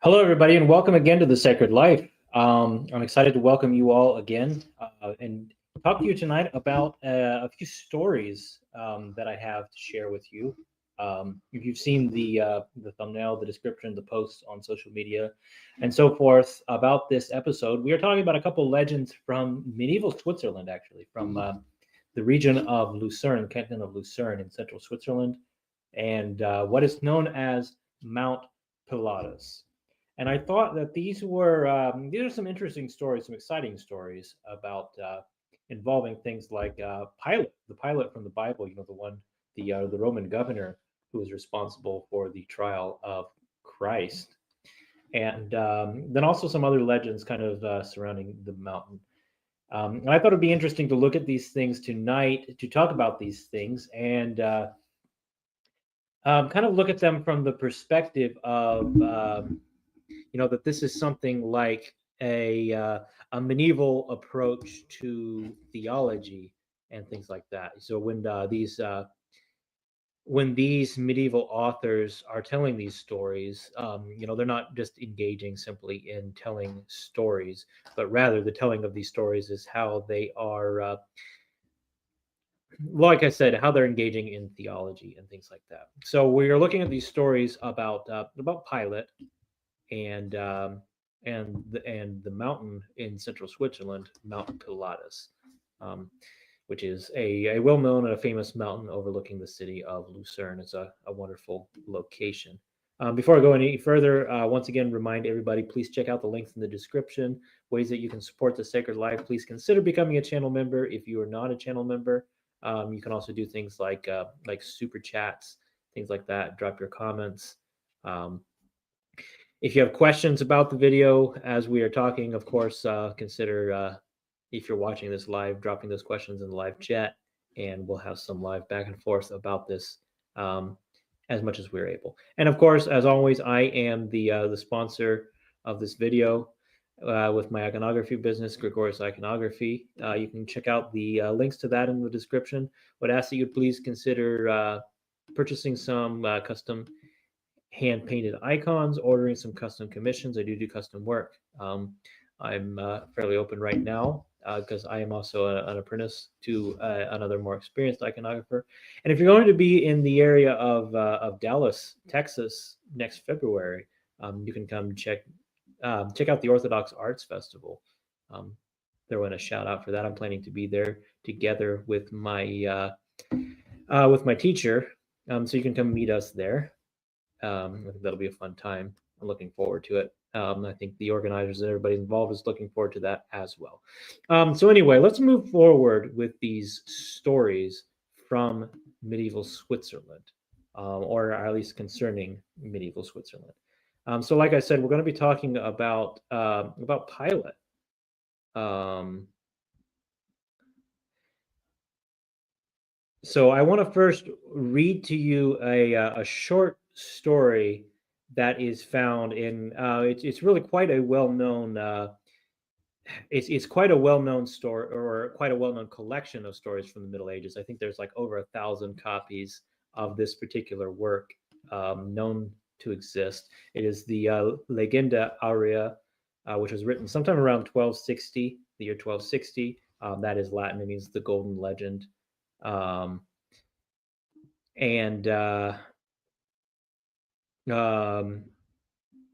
Hello, everybody, and welcome again to The Sacred Life. I'm excited to welcome you all again and talk to you tonight about a few stories that I have to share with you. If you've seen the thumbnail, the description, the posts on social media, and so forth about this episode, we are talking about a couple legends from medieval Switzerland, actually, from the region of Lucerne, canton of Lucerne in central Switzerland, and what is known as Mount Pilatus. And I thought that these are some interesting stories, some exciting stories about involving things like Pilate, the Pilate from the Bible. You know, the Roman governor who was responsible for the trial of Christ, and then also some other legends kind of surrounding the mountain. And I thought it'd be interesting to look at these things tonight, to talk about these things, and kind of look at them from the perspective of that this is something like a medieval approach to theology and things like that. So when these medieval authors are telling these stories, they're not just engaging simply in telling stories, but rather the telling of these stories is how they are, like I said, how they're engaging in theology and things like that. So we are looking at these stories about Pilate and the mountain in central Switzerland, Mount Pilatus, which is a well-known and a famous mountain overlooking the city of Lucerne. It's a wonderful location. Before I go any further, once again, remind everybody, please check out the links in the description, ways that you can support The Sacred Life. Please consider becoming a channel member if you are not a channel member. You can also do things like super chats, things like that. Drop your comments. If you have questions about the video as we are talking, of course, consider, if you're watching this live, dropping those questions in the live chat, and we'll have some live back and forth about this as much as we're able. And of course, as always, I am the sponsor of this video with my iconography business, Gregorius Iconography. You can check out the links to that in the description. Would ask that you please consider purchasing some custom hand-painted icons, ordering some custom commissions. I do custom work. I'm fairly open right now because I am also an apprentice to another more experienced iconographer. And if you're going to be in the area of Dallas, Texas next February, you can come check out the Orthodox Arts Festival. Throw in a shout out for that. I'm planning to be there together with my teacher, so you can come meet us there. I think that'll be a fun time. I'm looking forward to it. I think the organizers and everybody involved is looking forward to that as well. So anyway, let's move forward with these stories from medieval Switzerland, or at least concerning medieval Switzerland. So like I said, we're going to be talking about Pilate. So I want to first read to you a short story that is found in it's really quite a well-known it's quite a well-known story, or quite a well-known collection of stories from the Middle Ages. I think there's like over 1,000 copies of this particular work known to exist. It is the Legenda Aurea, which was written sometime around 1260, the year 1260. That is Latin. It means the golden legend. And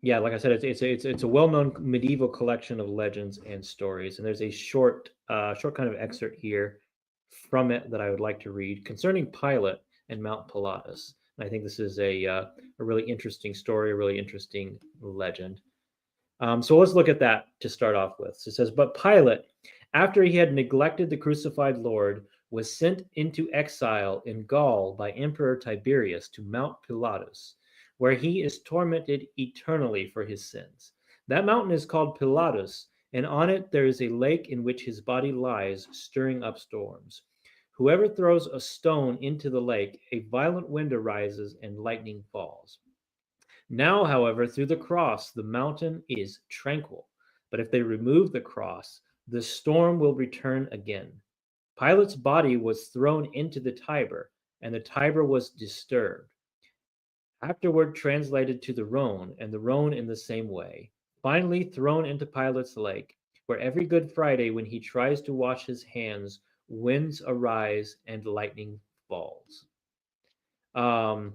yeah, like I said, it's a well-known medieval collection of legends and stories. And there's a short kind of excerpt here from it that I would like to read concerning Pilate and Mount Pilatus. And I think this is a really interesting story, a really interesting legend. So let's look at that to start off with. So it says, but Pilate, after he had neglected the crucified Lord, was sent into exile in Gaul by Emperor Tiberius to Mount Pilatus, where he is tormented eternally for his sins. That mountain is called Pilatus, and on it there is a lake in which his body lies, stirring up storms. Whoever throws a stone into the lake, a violent wind arises and lightning falls. Now, however, through the cross, the mountain is tranquil. But if they remove the cross, the storm will return again. Pilate's body was thrown into the Tiber, and the Tiber was disturbed. afterward translated to the Rhone, and the Rhone in the same way. Finally thrown into Pilate's lake, where every Good Friday, when he tries to wash his hands, winds arise and lightning falls. Um,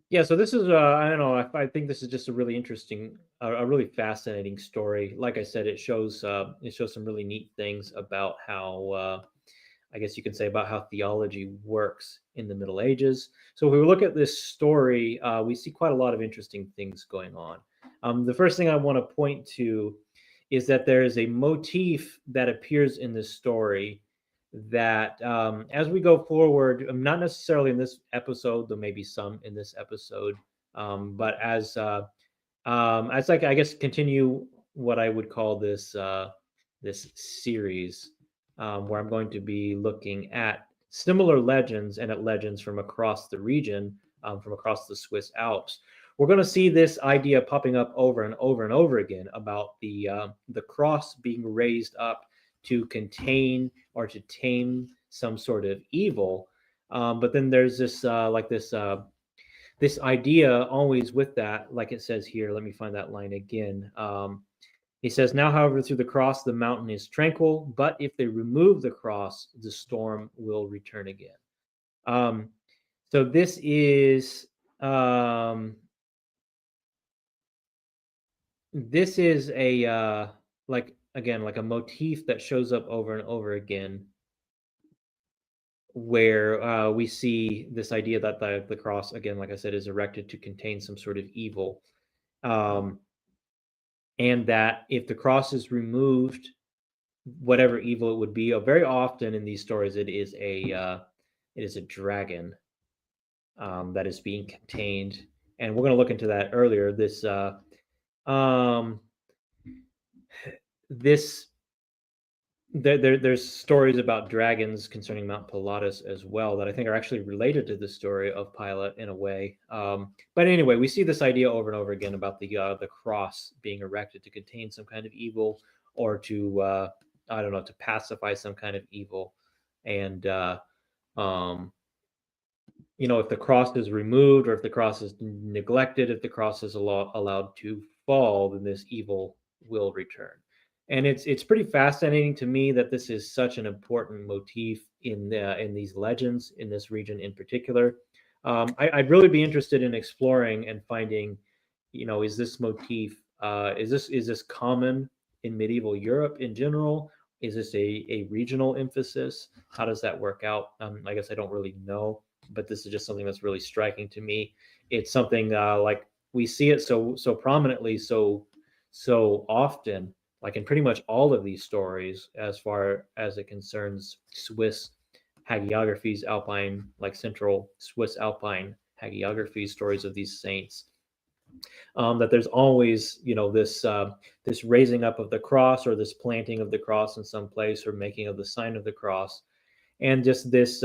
yeah, so this is I don't know. I think this is just a really interesting, a really fascinating story. Like I said, it shows some really neat things about how I guess you can say about how theology works in the Middle Ages. So if we look at this story, we see quite a lot of interesting things going on. The first thing I want to point to is that there is a motif that appears in this story that as we go forward, not necessarily in this episode, there may be some in this episode, but as like I guess continue what I would call this series, where I'm going to be looking at similar legends and at legends from across the region, from across the Swiss Alps. We're going to see this idea popping up over and over and over again about the cross being raised up to contain or to tame some sort of evil. But then there's this idea always with that, like it says here. Let me find that line again. He says, now, however, through the cross, the mountain is tranquil, but if they remove the cross, the storm will return again. So this is a like again like a motif that shows up over and over again, where we see this idea that the cross, again, like I said, is erected to contain some sort of evil, and that if the cross is removed, whatever evil it would be, very often in these stories, it is a dragon that is being contained, and we're going to look into that earlier. There's stories about dragons concerning Mount Pilatus as well that I think are actually related to the story of Pilate in a way. But anyway, we see this idea over and over again about the cross being erected to contain some kind of evil, or to I don't know, to pacify some kind of evil. And if the cross is removed, or if the cross is neglected, if the cross is allowed to fall, then this evil will return. And it's pretty fascinating to me that this is such an important motif in these legends in this region in particular. I'd really be interested in exploring and finding, is this motif is this common in medieval Europe in general? Is this a regional emphasis? How does that work out? I guess I don't really know, but this is just something that's really striking to me. It's something like we see it so prominently, so often, like in pretty much all of these stories, as far as it concerns Swiss hagiographies, Alpine, like central Swiss Alpine hagiographies, stories of these saints. That there's always, this raising up of the cross, or this planting of the cross in some place, or making of the sign of the cross, and just this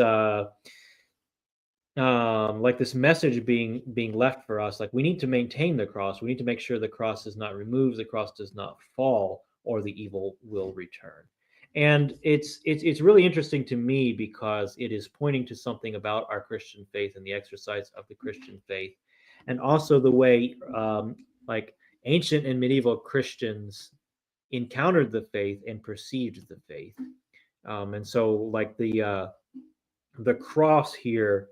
like this message being left for us, like we need to maintain the cross. We need to make sure the cross is not removed, the cross does not fall, or the evil will return. And it's really interesting to me, because it is pointing to something about our Christian faith and the exercise of the Christian faith, and also the way like ancient and medieval Christians encountered the faith and perceived the faith. And so like the cross here,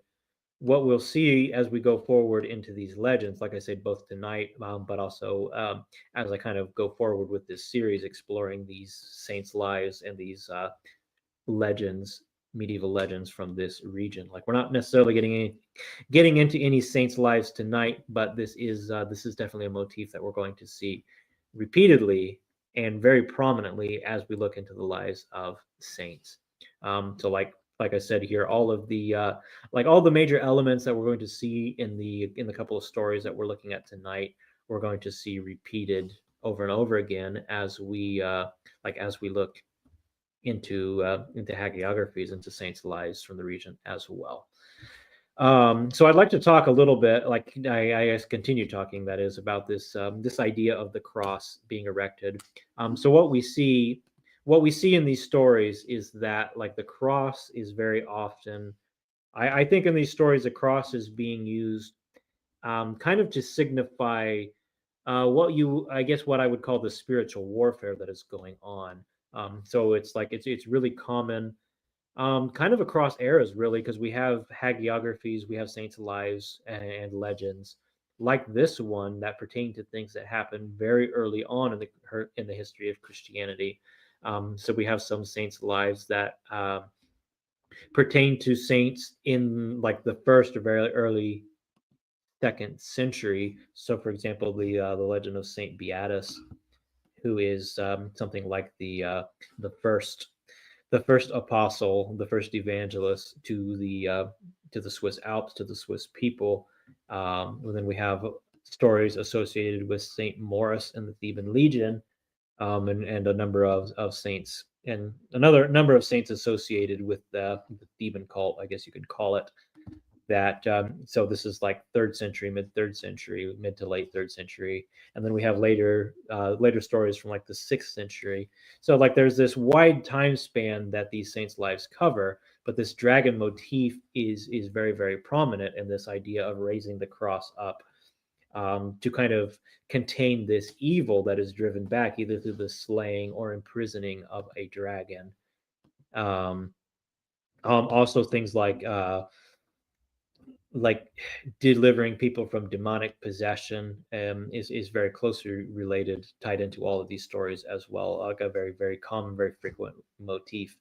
what we'll see as we go forward into these legends, like I said, both tonight, but also as I kind of go forward with this series, exploring these saints' lives and these legends, medieval legends from this region. Like, we're not necessarily getting into any saints' lives tonight, but this is definitely a motif that we're going to see repeatedly and very prominently as we look into the lives of saints. So like I said here, all of the all the major elements that we're going to see in the couple of stories that we're looking at tonight, we're going to see repeated over and over again as we look into hagiographies, into saints' lives from the region as well. So I'd like to talk a little bit, like I continue talking, that is, about this idea of the cross being erected. So what we see in these stories is that, like, the cross is very often I think in these stories, the cross is being used kind of to signify I guess, what I would call the spiritual warfare that is going on. So it's like it's really common, kind of across eras, really, because we have hagiographies, we have saints' lives and legends like this one that pertain to things that happened very early on in the history of Christianity. So we have some saints' lives that pertain to saints in like the first or very early second century. So, for example, the legend of Saint Beatus, who is something like the first apostle, the first evangelist to the Swiss Alps, to the Swiss people. And then we have stories associated with Saint Maurice and the Theban Legion, and a number of saints, and another number of saints associated with the Theban cult, I guess you could call it. That so this is like third century, mid to late third century, and then we have later stories from like the sixth century. So like there's this wide time span that these saints' lives cover, but this dragon motif is very, very prominent in this idea of raising the cross up, to kind of contain this evil that is driven back either through the slaying or imprisoning of a dragon. Um, Also things like delivering people from demonic possession, is very closely related, tied into all of these stories as well, like a very, very common, very frequent motif.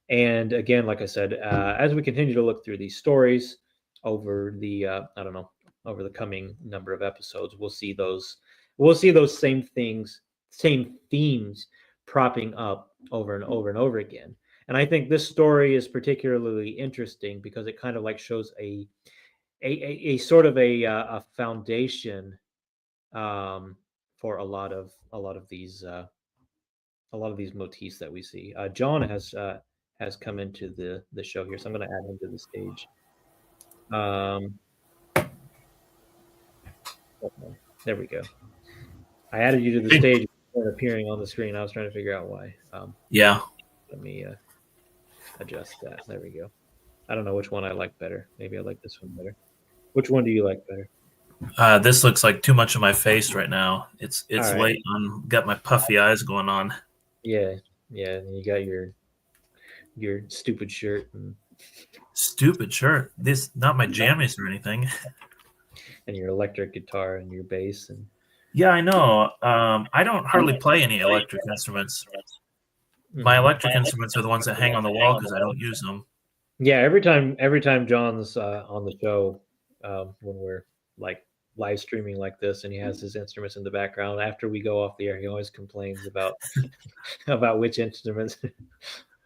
And again, like I said, as we continue to look through these stories over the I don't know, over the coming number of episodes, we'll see those same things, same themes propping up over and over and over again. And I think this story is particularly interesting because it kind of like shows a sort of a foundation, for a lot of these motifs that we see. John has come into the show here, so I'm going to add him to the stage. Um, there we go. I added you to the stage appearing on the screen. I was trying to figure out why. Yeah. Let me adjust that. There we go. I don't know which one I like better. Maybe I like this one better. Which one do you like better? This looks like too much of my face right now. It's All right. late. I'm got my puffy eyes going on. Yeah, yeah. And you got your stupid shirt Stupid shirt. This not my jammies or anything. and your electric guitar and your bass and Yeah, I know. I don't hardly play any electric instruments. My electric instruments are the ones that hang on the wall because I don't use them. Yeah, every time John's on the show, when we're like live streaming like this, and he has his instruments in the background. After we go off the air, he always complains about about which instruments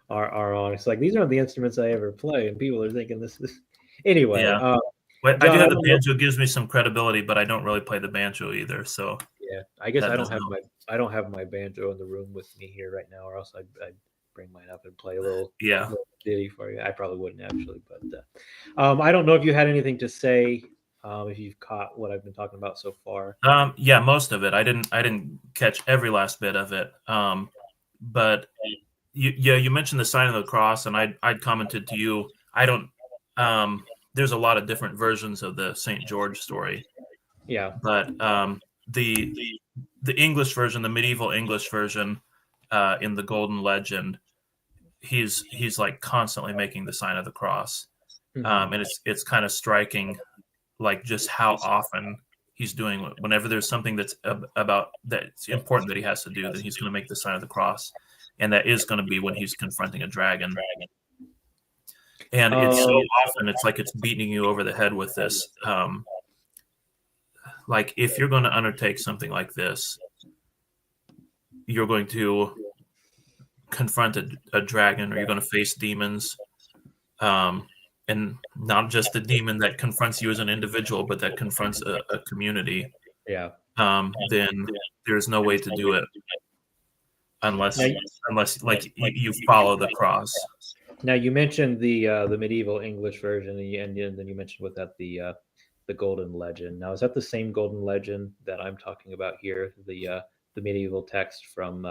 are on. It's like these aren't the instruments I ever play, and people are thinking this is anyway. Yeah. But I John, do have the banjo. Gives me some credibility, but I don't really play the banjo either. So yeah, I guess that doesn't help. I don't have my banjo in the room with me here right now, or else I'd bring mine up and play a little ditty for you. I probably wouldn't actually, but I don't know if you had anything to say, if you've caught what I've been talking about so far. Yeah, most of it. I didn't catch every last bit of it. But you mentioned the sign of the cross, and I'd commented to you. I don't. There's a lot of different versions of the St. George story. Yeah. But the English version, the medieval English version, in the Golden Legend, he's like constantly making the sign of the cross, and it's kind of striking, like just how often he's doing it. Whenever there's something that's that's important that he has to do, then he's going to make the sign of the cross, and that is going to be when he's confronting a dragon. And it's so often, it's like it's beating you over the head with this. Like if you're going to undertake something like this, you're going to confront a dragon, or you're going to face demons, and not just the demon that confronts you as an individual, but that confronts a community. Yeah. Then there's no way to do it unless like you follow the cross. Now you mentioned the medieval English version, and then you mentioned with that the Golden Legend. Now is that the same Golden Legend that I'm talking about here? The medieval text from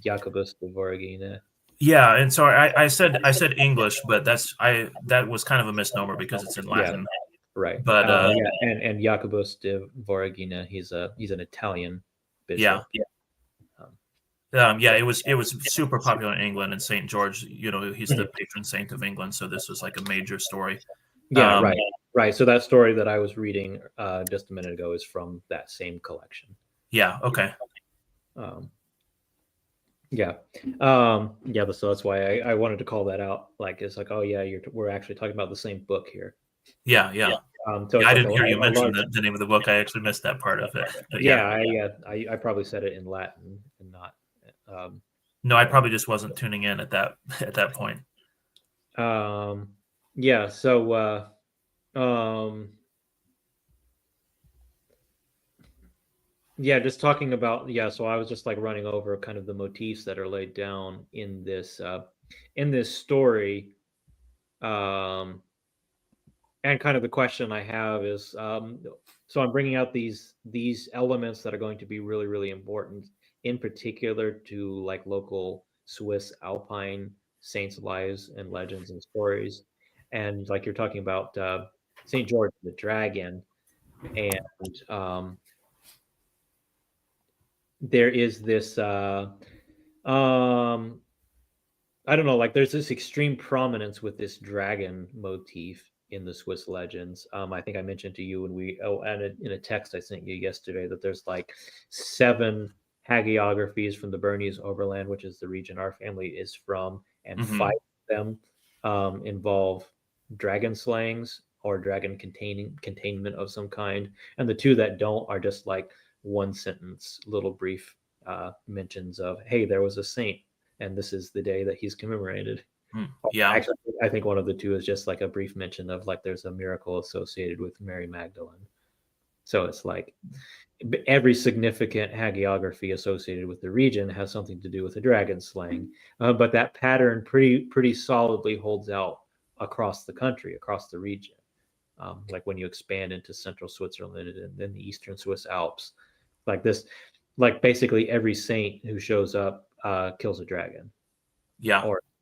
Jacobus de Voragine. Yeah, and so I said English, but that was kind of a misnomer because it's in Latin. Right. But and Jacobus de Voragine, he's an Italian yeah, bishop. yeah, it was super popular in England, and Saint George, he's the patron saint of England, so this was like a major story. Yeah, right. So that story that I was reading just a minute ago is from that same collection. Yeah. Okay. Yeah. So that's why I wanted to call that out. Like, it's like, oh yeah, we're actually talking about the same book here. Yeah. So I didn't hear you mention the name of the book. I actually missed that part of it. But I probably said it in Latin and not. No, I probably just wasn't tuning in at that point. Yeah. So. Yeah, just talking about so I was just like running over kind of the motifs that are laid down in this story, and kind of the question I have is, so I'm bringing out these elements that are going to be really, really important, in particular to like local Swiss Alpine saints' lives and legends and stories, and like you're talking about Saint George the Dragon, and there is this I don't know, like there's this extreme prominence with this dragon motif in the Swiss legends. I think I mentioned to you and in a text I sent you yesterday that there's like 7 hagiographies from the Bernese Overland, which is the region our family is from, and 5 of them involve dragon slayings or dragon containment of some kind, and the 2 that don't are just like one sentence, little brief mentions of, hey, there was a saint and this is the day that he's commemorated. Yeah. Actually, I think one of the 2 is just like a brief mention of like there's a miracle associated with Mary Magdalene. So it's like every significant hagiography associated with the region has something to do with the dragon slaying, but that pattern pretty solidly holds out across the country, across the region. Like when you expand into central Switzerland and then the eastern Swiss Alps, like this, like basically every saint who shows up kills a dragon,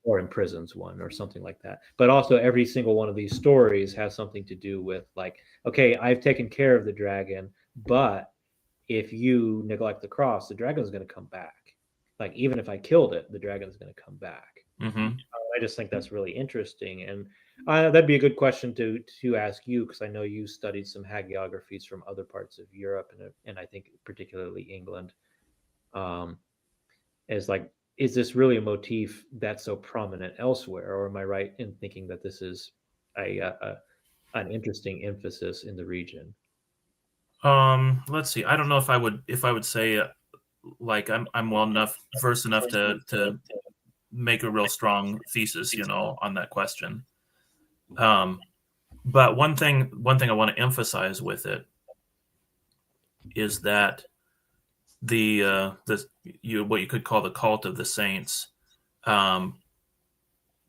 or imprisons one or something like that. But also every single one of these stories has something to do with like, okay, I've taken care of the dragon, but if you neglect the cross, the dragon is going to come back. Like even if I killed it, the dragon is going to come back. I just think that's really interesting, and that'd be a good question to ask you, because I know you studied some hagiographies from other parts of Europe and I think particularly England. Is like, is this really a motif that's so prominent elsewhere, or am I right in thinking that this is an interesting emphasis in the region? Let's see. I don't know if I would say like I'm versed enough to make a real strong thesis, on that question. But one thing I want to emphasize with it is that what you could call the cult of the saints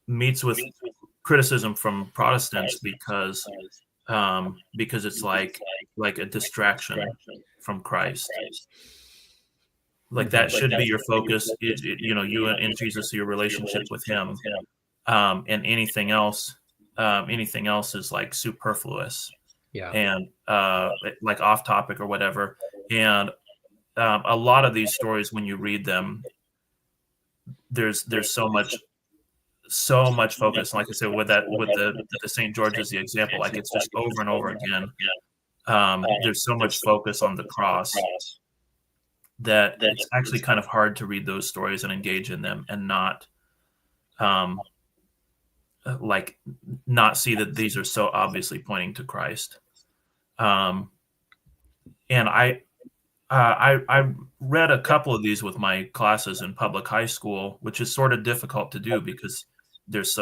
meets with criticism from Protestants because it's like a distraction from Christ. Like that should be your focus. You and Jesus, your relationship with Him, and anything else is like superfluous, and like off topic or whatever. And a lot of these stories, when you read them, there's so much focus. Like I said, with the St. George as the example, like it's just over and over again. There's so much focus on the cross that it's actually kind of hard to read those stories and engage in them and not see that these are so obviously pointing to Christ. And I read a couple of these with my classes in public high school, which is sort of difficult to do because because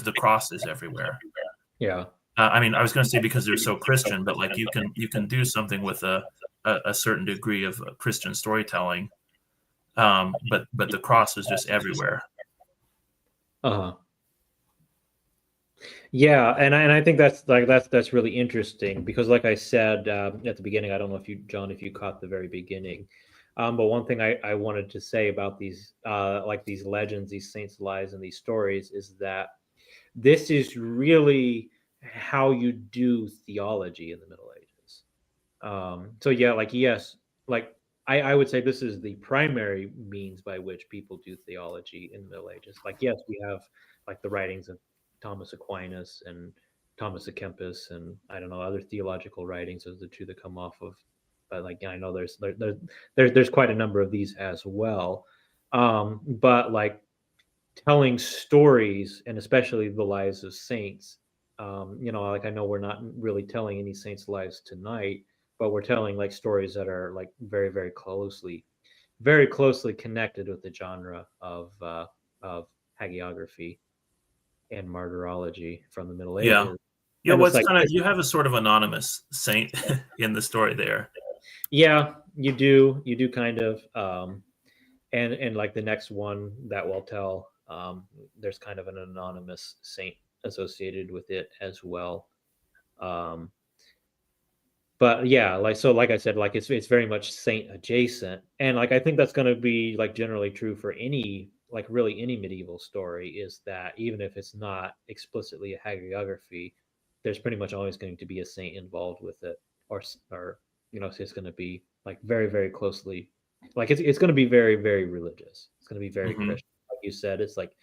the cross is everywhere. Yeah. I mean, I was going to say because they're so Christian, but like you can do something with a certain degree of Christian storytelling, but the cross is just everywhere. Yeah, and I think that's really interesting because, like I said at the beginning, I don't know if you, John, if you caught the very beginning, But one thing I wanted to say about these like these legends, these saints' lives, and these stories is that this is really how you do theology in the Middle Ages. So yeah, like yes, like I would say this is the primary means by which people do theology in the Middle Ages. Like yes, we have like the writings of Thomas Aquinas and Thomas A Kempis, and I don't know, other theological writings as the two that come off of. But like I know there's quite a number of these as well. But like telling stories, and especially the lives of saints, like I know we're not really telling any saints' lives tonight, but we're telling like stories that are like very closely connected with the genre of hagiography and martyrology from the Middle Yeah. Ages. Yeah, And it's what's like, kind of you have a sort of anonymous saint in the story there. yeah, you do kind of, and like the next one that we'll tell, there's kind of an anonymous saint associated with it as well. Um, but yeah, like so, like I said, like it's very much saint adjacent, and like I think that's going to be like generally true for any like really any medieval story, is that even if it's not explicitly a hagiography, there's pretty much always going to be a saint involved with it, or it's going to be like very closely, like it's going to be very religious. It's going to be very Hmm. Christian, like you said. It's like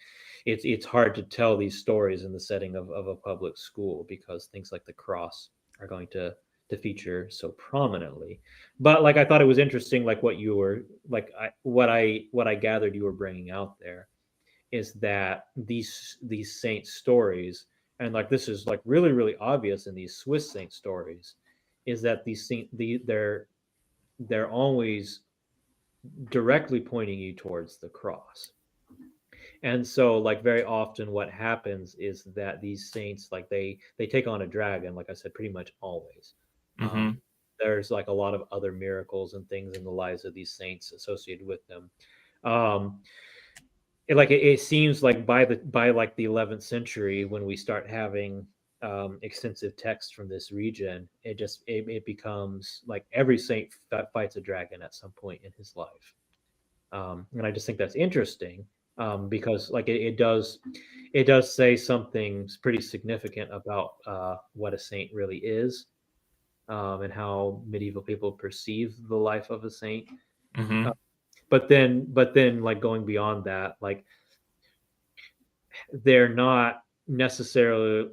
it's hard to tell these stories in the setting of a public school, because things like the cross are going to feature so prominently. But like I thought it was interesting, like what you were like what I gathered you were bringing out there is that these saint stories, and like this is like really obvious in these Swiss saint stories, is that they're always directly pointing you towards the cross. And so like very often what happens is that these saints, like they take on a dragon, like I said, pretty much always. um, Hmm. there's like a lot of other miracles and things in the lives of these saints associated with them. um, it seems like by like the 11th century, when we start having extensive texts from this region, it becomes like every saint fights a dragon at some point in his life. And I just think that's interesting, because like it does say something pretty significant about what a saint really is, and how medieval people perceive the life of a saint. Uh, Hmm. but then, like going beyond that, like they're not necessarily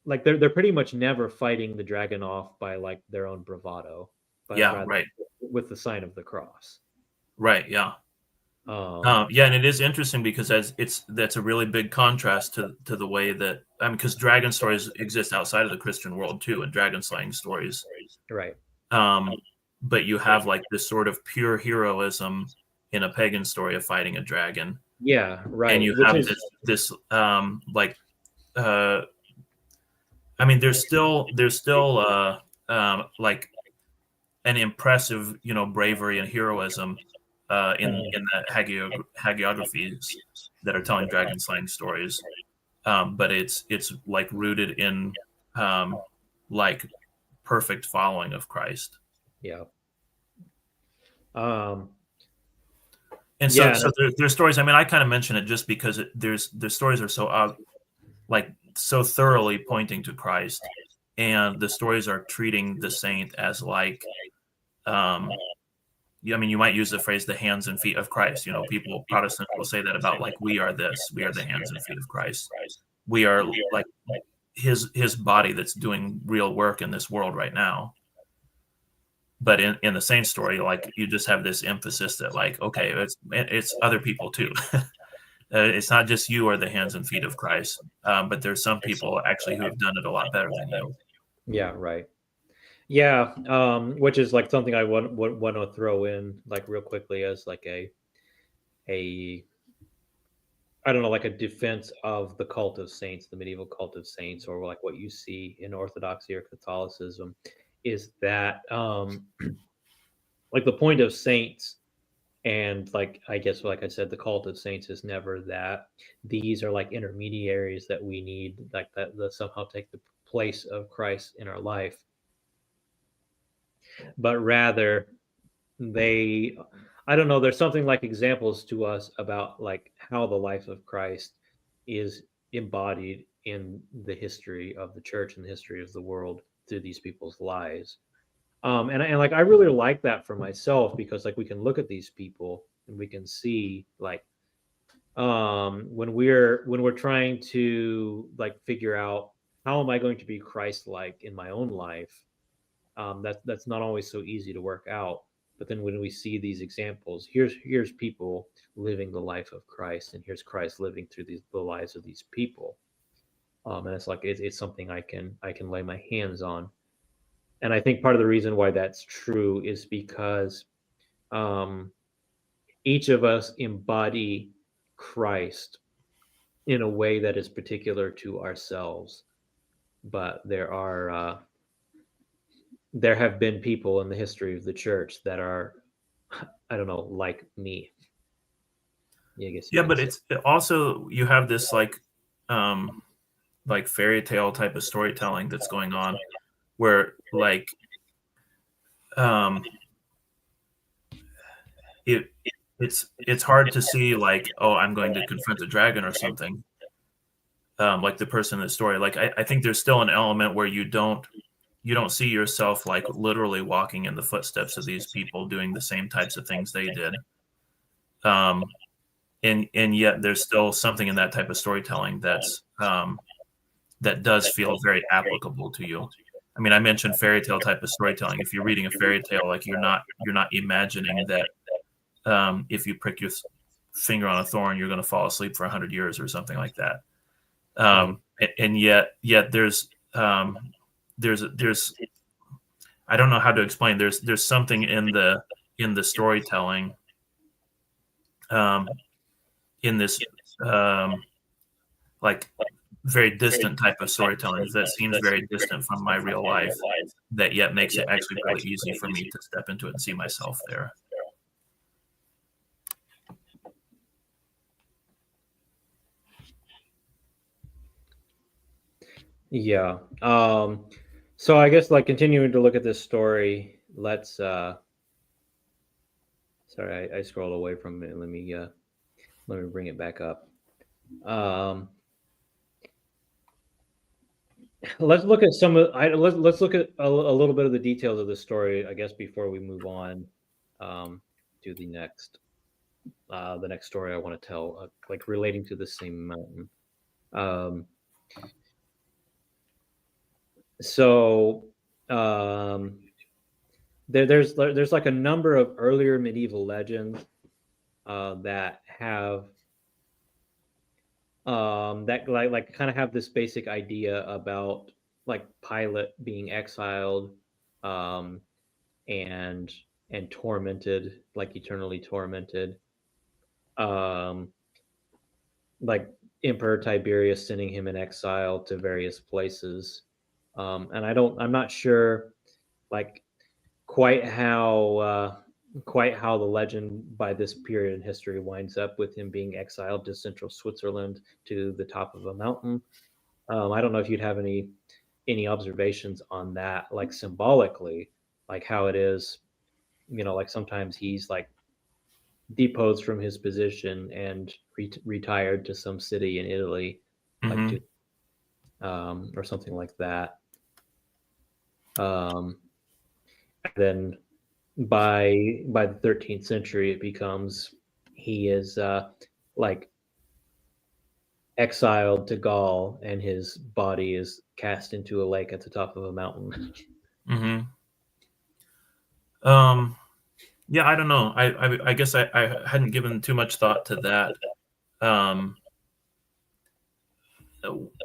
like they're pretty much never fighting the dragon off by like their own bravado, but Yeah, rather right. with the sign of the cross. Right, yeah. Um, Yeah, and it is interesting because that's a really big contrast to the way that, I mean, because dragon stories exist outside of the Christian world too, and dragon slaying stories. right. Um, but you have like this sort of pure heroism in a pagan story of fighting a dragon, Yeah, and right. you Which have is this like uh, I mean, there's still like an impressive, bravery and heroism in the hagiographies that are telling dragon slaying stories. But it's like rooted in um, like perfect following of Christ. yeah. Um, And so yeah, and so there's stories. I mean, I kind of mention it just because the stories are so like so thoroughly pointing to Christ, and the stories are treating the saint as like um, I mean, you might use the phrase "the hands and feet of Christ." People Protestants will say that about like we are this, we are the hands and feet of Christ. We are like his body that's doing real work in this world right now. But in the same story, like you just have this emphasis that like, okay, it's other people too. It's not just you are the hands and feet of Christ, but there's some people actually who have done it a lot better than you. yeah, right. Yeah, which is like something I want to throw in like real quickly as like a I don't know, like a defense of the cult of saints, the medieval cult of saints, or like what you see in Orthodoxy or Catholicism, is that like the point of saints, and like I guess like I said, the cult of saints is never that these are like intermediaries that we need, like that somehow take the place of Christ in our life, but rather they I don't know. There's something like examples to us about like how the life of Christ is embodied in the history of the church and the history of the world through these people's lives. And like I really like that for myself because like we can look at these people and we can see like when we're trying to like figure out how am I going to be Christ-like in my own life, that's not always so easy to work out. But then when we see these examples, here's people living the life of Christ, and here's Christ living through the lives of these people, and it's like it's something I can lay my hands on. And I think part of the reason why that's true is because um, each of us embody Christ in a way that is particular to ourselves. But there have been people in the history of the church that are, I don't know, like me. Yeah, I guess you Yeah, could but say. it's also you have this like fairy tale type of storytelling that's going on where like um it it's hard to see like, oh, I'm going to confront the dragon or something, like the person in the story. Like I think there's still an element where you don't see yourself like literally walking in the footsteps of these people doing the same types of things they did. um and yet there's still something in that type of storytelling that does feel very applicable to you. I mean, I mentioned fairy tale type of storytelling. If you're reading a fairy tale, like you're not imagining that if you prick your finger on a thorn, you're going to fall asleep for 100 years or something like that. Right. And yet there's I don't know how to explain. There's something in the storytelling, um, in this like very distant type of storytelling that seems very distant from my real life, that yet makes it actually really easy for me to step into it and see myself there. Yeah. So I guess like continuing to look at this story, let's sorry, I scrolled away from it. Let me bring it back up. Um let's look at some of let's look at a little bit of the details of the story, I guess, before we move on to the next story I want to tell, like relating to the same mountain. Um so um there's like a number of earlier medieval legends that have that like kind of have this basic idea about like Pilate being exiled, um, and tormented, like eternally tormented, um, like Emperor Tiberius sending him in exile to various places, and I'm not sure like quite how uh, quite how the legend by this period in history winds up with him being exiled to central Switzerland to the top of a mountain. I don't know if you'd have any observations on that, like symbolically, like how it is, like sometimes he's like deposed from his position and retired to some city in Italy, like Mm-hmm. to or something like that. Um, then by the 13th century, it becomes he is like exiled to Gaul, and his body is cast into a lake at the top of a mountain. Mm-hmm. Um, yeah, I don't know. I guess I hadn't given too much thought to that. Um,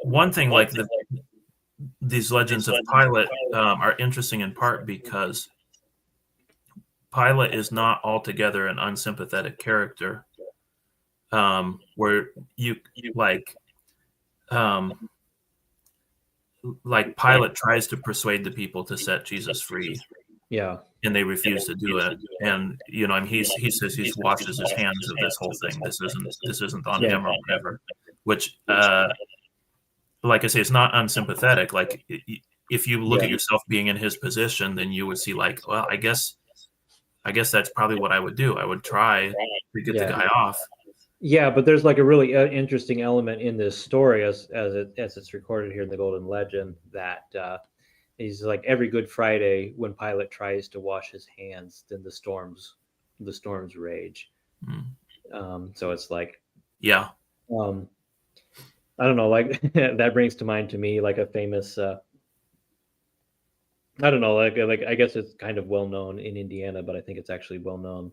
One thing, like these legends of Pilate, are interesting in part because Pilate is not altogether an unsympathetic character. Where you like um, like Pilate tries to persuade the people to set Jesus free, Yeah, and they refuse to do it. And I mean, he says he washes his hands of this whole thing. This isn't on yeah, him or whatever. Which, like I say, it's not unsympathetic. Like if you look yeah, at yourself being in his position, then you would see like, well, I guess I guess that's probably what I would do. I would try to get the Yeah. guy off. Yeah, but there's like a really interesting element in this story as it's recorded here in the Golden Legend that he's like every Good Friday when Pilate tries to wash his hands, then the storms rage. Mm. So it's like Yeah. um, I don't know, like that brings to mind to me like a famous I don't know, like I guess it's kind of well known in Indiana, but I think it's actually well known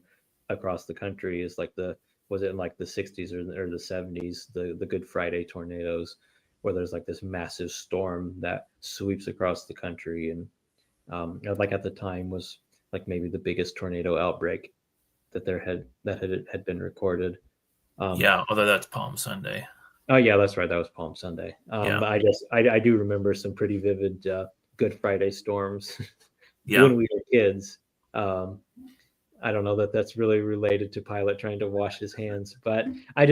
across the country. Is like the was it in like the '60s or the '70s the Good Friday tornadoes, where there's like this massive storm that sweeps across the country, and like at the time was like maybe the biggest tornado outbreak that had been recorded. Um, Yeah. Although that's Palm Sunday. oh yeah, that's right. That was Palm Sunday. Yeah. I guess I do remember some pretty vivid Good Friday storms Yeah. when we were kids. Um, I don't know that that's really related to Pilate trying to wash his hands, but I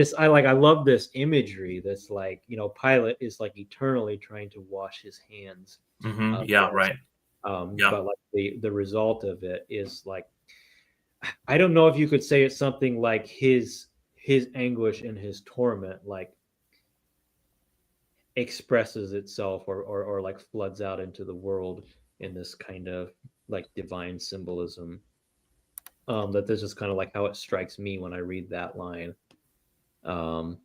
love this imagery. That's like Pilate is like eternally trying to wash his hands. Yeah. For us. Right. Yeah. But like the result of it is like I don't know if you could say it's something like his anguish and his torment like expresses itself or like floods out into the world in this kind of like divine symbolism. That this is kind of like how it strikes me when I read that line. Um,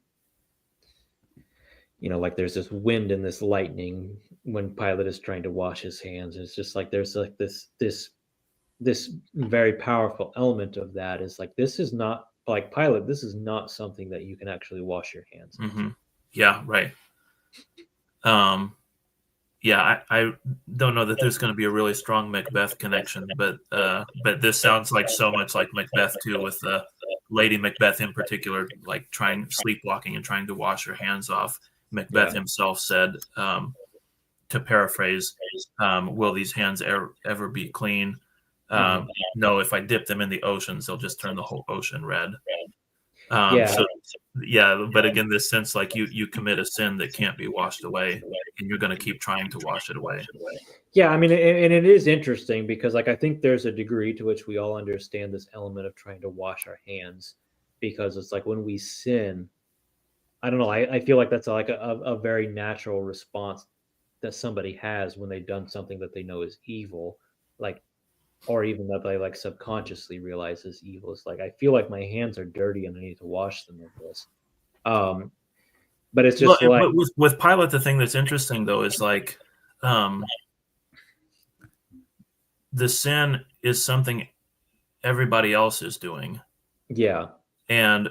like there's this wind and this lightning when Pilate is trying to wash his hands. It's just like there's like this very powerful element of that is like this is not like Pilate. This is not something that you can actually wash your hands Mm-hmm. into. Yeah. Right. Um, yeah, I don't know that there's going to be a really strong Macbeth connection, but this sounds like so much like Macbeth too, with Lady Macbeth in particular, like trying sleepwalking and trying to wash her hands off. Macbeth Yeah. himself said, to paraphrase, "Will these hands ever be clean? Mhm. No, if I dip them in the oceans, they'll just turn the whole ocean red." Yeah. So yeah, but again, this sense like you commit a sin that can't be washed away, and you're going to keep trying to wash it away. Yeah, I mean, and it is interesting because, like, I think there's a degree to which we all understand this element of trying to wash our hands, because it's like when we sin, I don't know, I feel like that's like a very natural response that somebody has when they've done something that they know is evil, like, or even that they like subconsciously realize is evil. It's like I feel like my hands are dirty and I need to wash them of this. Um, but it's Well, just like, but with Pilate, the thing that's interesting though is like um, the sin is something everybody else is doing, yeah, and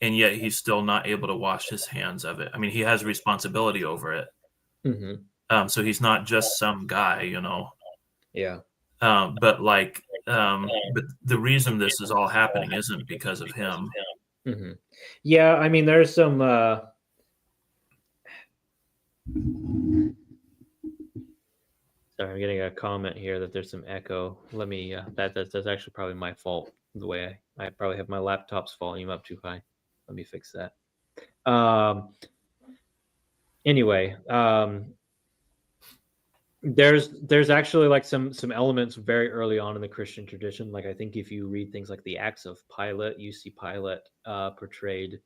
yet he's still not able to wash his hands of it. I mean, he has responsibility over it, hmm so he's not just some guy, yeah. but the reason this is all happening isn't because of him. hmm Yeah, I mean, there's some. Sorry, I'm getting a comment here that there's some echo. Let me. That's actually probably my fault. The way I probably have my laptop's volume up too high. Let me fix that. Anyway, there's actually like some elements very early on in the Christian tradition. Like I think if you read things like the Acts of Pilate, you see Pilate portrayed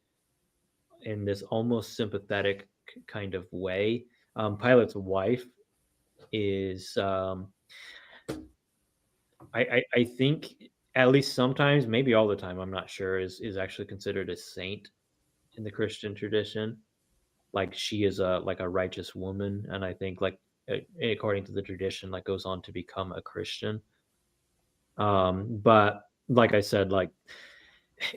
in this almost sympathetic kind of way. Pilate's wife is I think at least sometimes, maybe all the time, I'm not sure, is actually considered a saint in the Christian tradition. Like she is a like a righteous woman, and I think like according to the tradition, like goes on to become a Christian. But like I said, like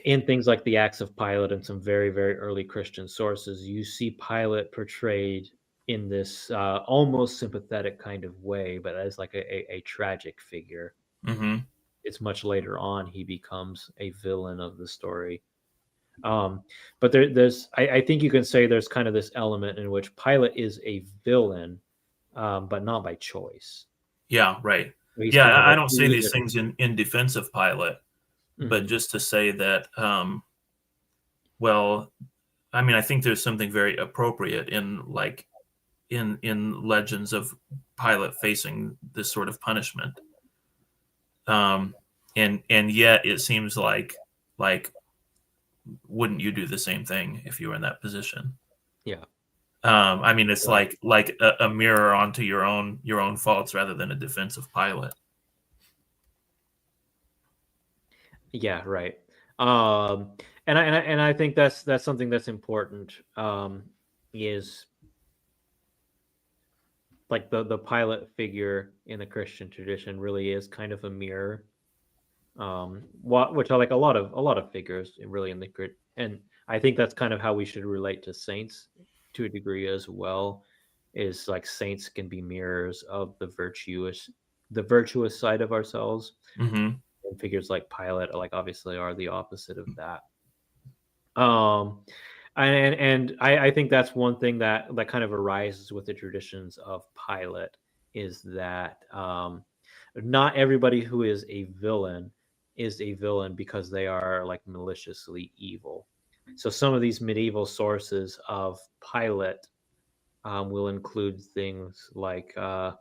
in things like the Acts of Pilate and some very very early Christian sources, you see Pilate portrayed in this almost sympathetic kind of way, but as like a tragic figure. Mm-hmm. It's much later on he becomes a villain of the story. But there's I think you can say there's kind of this element in which Pilate is a villain, but not by choice. Yeah, right. He's Yeah, kind of I a don't say these things in defense of Pilate, but Mhm. just to say that, well, I mean, I think there's something very appropriate in like in legends of Pilate facing this sort of punishment. Um, and yet it seems like wouldn't you do the same thing if you were in that position? Yeah. I mean, it's Right. like a mirror onto your own faults rather than a defense of Pilate. Yeah. Right. And I think that's something that's important. Is like the Pilate figure in the Christian tradition really is kind of a mirror. Which are like a lot of figures really in the grid, and I think that's kind of how we should relate to saints to a degree as well. Is like saints can be mirrors of the virtuous side of ourselves, Hmm. and figures like Pilate, like obviously, are the opposite of that. Um, and I think that's one thing that kind of arises with the traditions of Pilate is that not everybody who is a villain because they are like maliciously evil. So some of these medieval sources of Pilate will include things like um,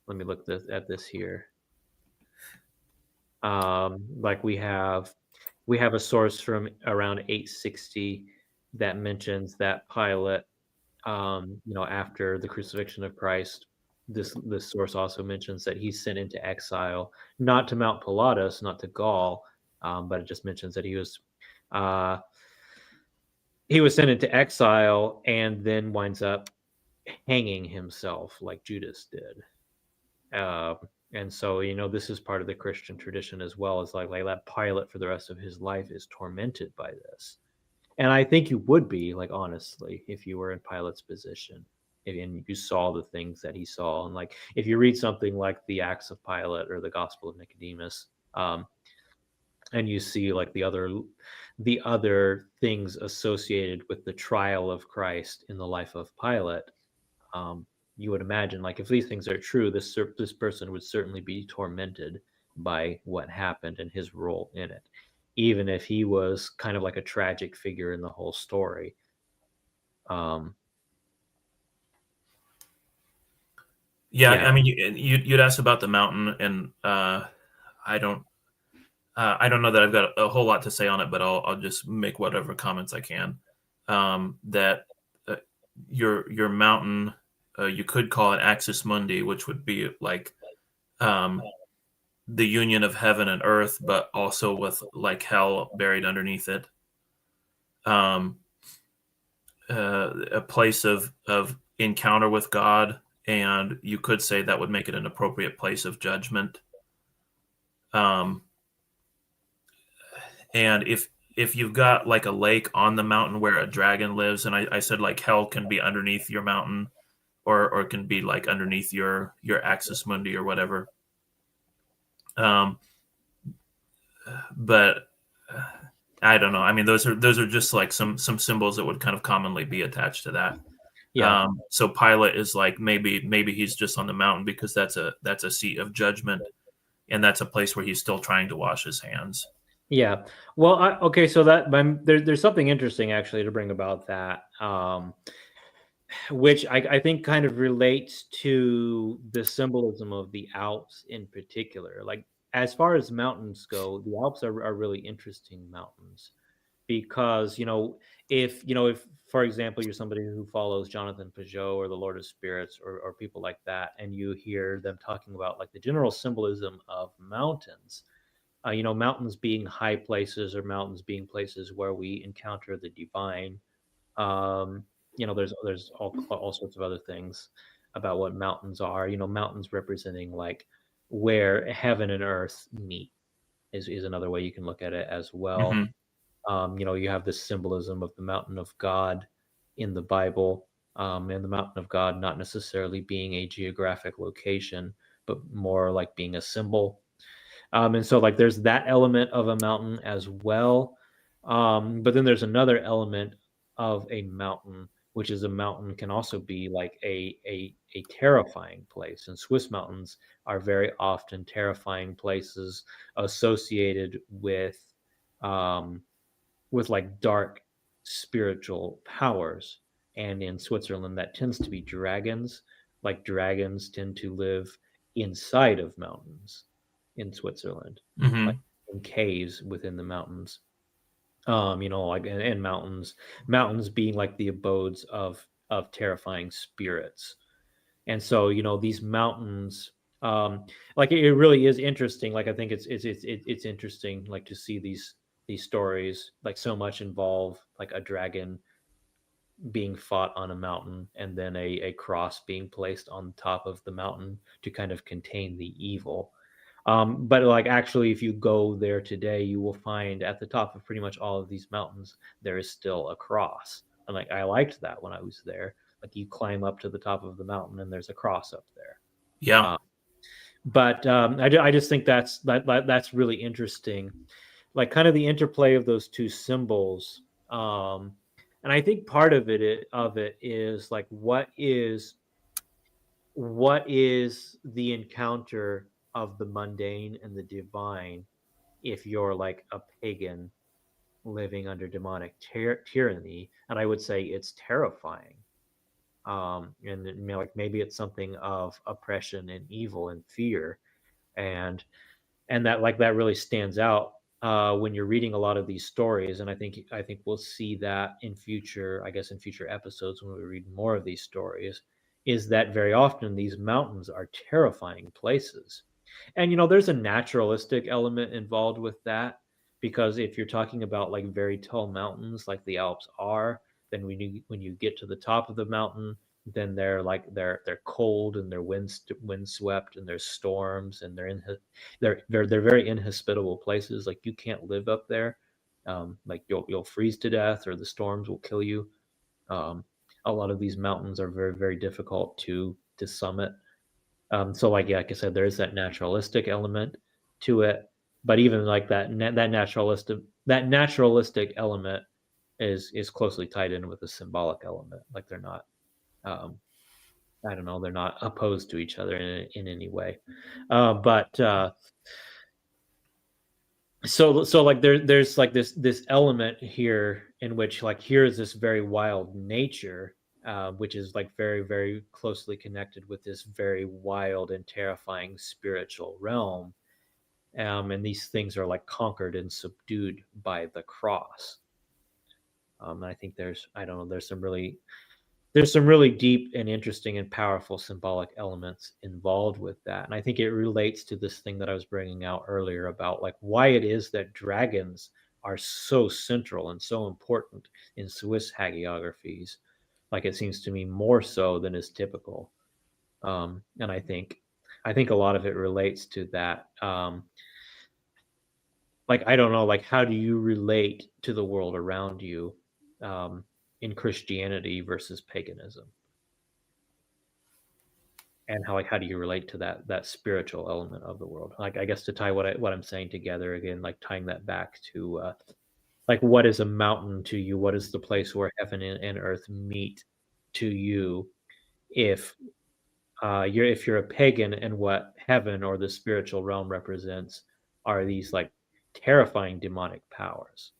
let me look at this here. Like we have a source from around 860 that mentions that Pilate, after the crucifixion of Christ, this source also mentions that he's sent into exile, not to Mount Pilatus, not to Gaul, but it just mentions that uh, he was sent into exile and then winds up hanging himself like Judas did. Um, and so, this is part of the Christian tradition as well. Is like that Pilate for the rest of his life is tormented by this. And I think you would be, like, honestly, if you were in Pilate's position, and you saw the things that he saw. And like, if you read something like the Acts of Pilate or the Gospel of Nicodemus, and you see like the other things associated with the trial of Christ in the life of Pilate, um, you would imagine, like, if these things are true, this person would certainly be tormented by what happened and his role in it, even if he was kind of like a tragic figure in the whole story. Um, Yeah, yeah, I mean, you'd asked about the mountain, and I don't I don't know that I've got a whole lot to say on it, but I'll just make whatever comments I can. That uh, your mountain, you could call it Axis Mundi, which would be like um, the union of heaven and earth, but also with like hell buried underneath it. Um, a place of encounter with God, and you could say that would make it an appropriate place of judgment. Um, and if you've got like a lake on the mountain where a dragon lives, and I said like hell can be underneath your mountain, or it can be like underneath your axis mundi or whatever. Um, but I don't know. I mean, those are just like some symbols that would kind of commonly be attached to that. yeah, So Pilate is like maybe he's just on the mountain because that's a seat of judgment, and that's a place where he's still trying to wash his hands. yeah. Well, okay, so there's something interesting actually to bring about that. Which I think kind of relates to the symbolism of the Alps in particular. Like, as far as mountains go, the Alps are really interesting mountains because, if for example you're somebody who follows Jonathan Peugeot or the Lord of Spirits, or people like that, and you hear them talking about like the general symbolism of mountains, mountains being high places or mountains being places where we encounter the divine. um, there's all sorts of other things about what mountains are. Mountains representing like where heaven and earth meet is another way you can look at it as well. Hmm. You have this symbolism of the mountain of God in the Bible, and the mountain of God not necessarily being a geographic location, but more like being a symbol. And so like there's that element of a mountain as well. But then there's another element of a mountain, which is a mountain can also be like a terrifying place. And Swiss mountains are very often terrifying places associated um, with like dark spiritual powers. And in Switzerland, that tends to be dragons. Like dragons tend to live inside of mountains. in Switzerland, Mm-hmm. like in caves within the mountains. Like and mountains being like the abodes of terrifying spirits. And so, these mountains, like it really is interesting. Like I think it's interesting, like to see these stories, like so much involve like a dragon being fought on a mountain and then a cross being placed on top of the mountain to kind of contain the evil. But like actually, if you go there today, you will find at the top of pretty much all of these mountains, there is still a cross. And like I liked that when I was there. Like you climb up to the top of the mountain and there's a cross up there. Yeah. But I just think that's really interesting, like kind of the interplay of those two symbols. And I think part of it is like what is the encounter of the mundane and the divine if you're like a pagan living under demonic tyranny. And I would say it's terrifying. And like maybe it's something of oppression and evil and fear, and that really stands out when you're reading a lot of these stories. And I think we'll see that in future, I guess, in future episodes when we read more of these stories, is that very often these mountains are terrifying places. And there's a naturalistic element involved with that, because if you're talking about like very tall mountains like the Alps are, then when you get to the top of the mountain, then they're cold and they're windswept and there's storms and they're very inhospitable places. Like you can't live up there. Like you'll freeze to death or the storms will kill you. A lot of these mountains are very, very difficult to summit. So like I said, there is that naturalistic element to it, but even like that naturalistic element is closely tied in with the symbolic element. Like they're not, um, I don't know, they're not opposed to each other in any way. But so like there's like this element here in which like here is this very wild nature, which is like very, very closely connected with this very wild and terrifying spiritual realm. And these things are like conquered and subdued by the cross. And I think I don't know, there's some really deep and interesting and powerful symbolic elements involved with that. And I think it relates to this thing that I was bringing out earlier about like why it is that dragons are so central and so important in Swiss hagiographies. Like it seems to me more so than is typical. And I think a lot of it relates to that. Like I don't know, like how do you relate to the world around you, um, in Christianity versus paganism? And how do you relate to that spiritual element of the world? Like I guess to tie what I'm saying together again, like tying that back to like what is a mountain to you? What is the place where heaven and earth meet to you? If if you're a pagan, and what heaven or the spiritual realm represents are these like terrifying demonic powers.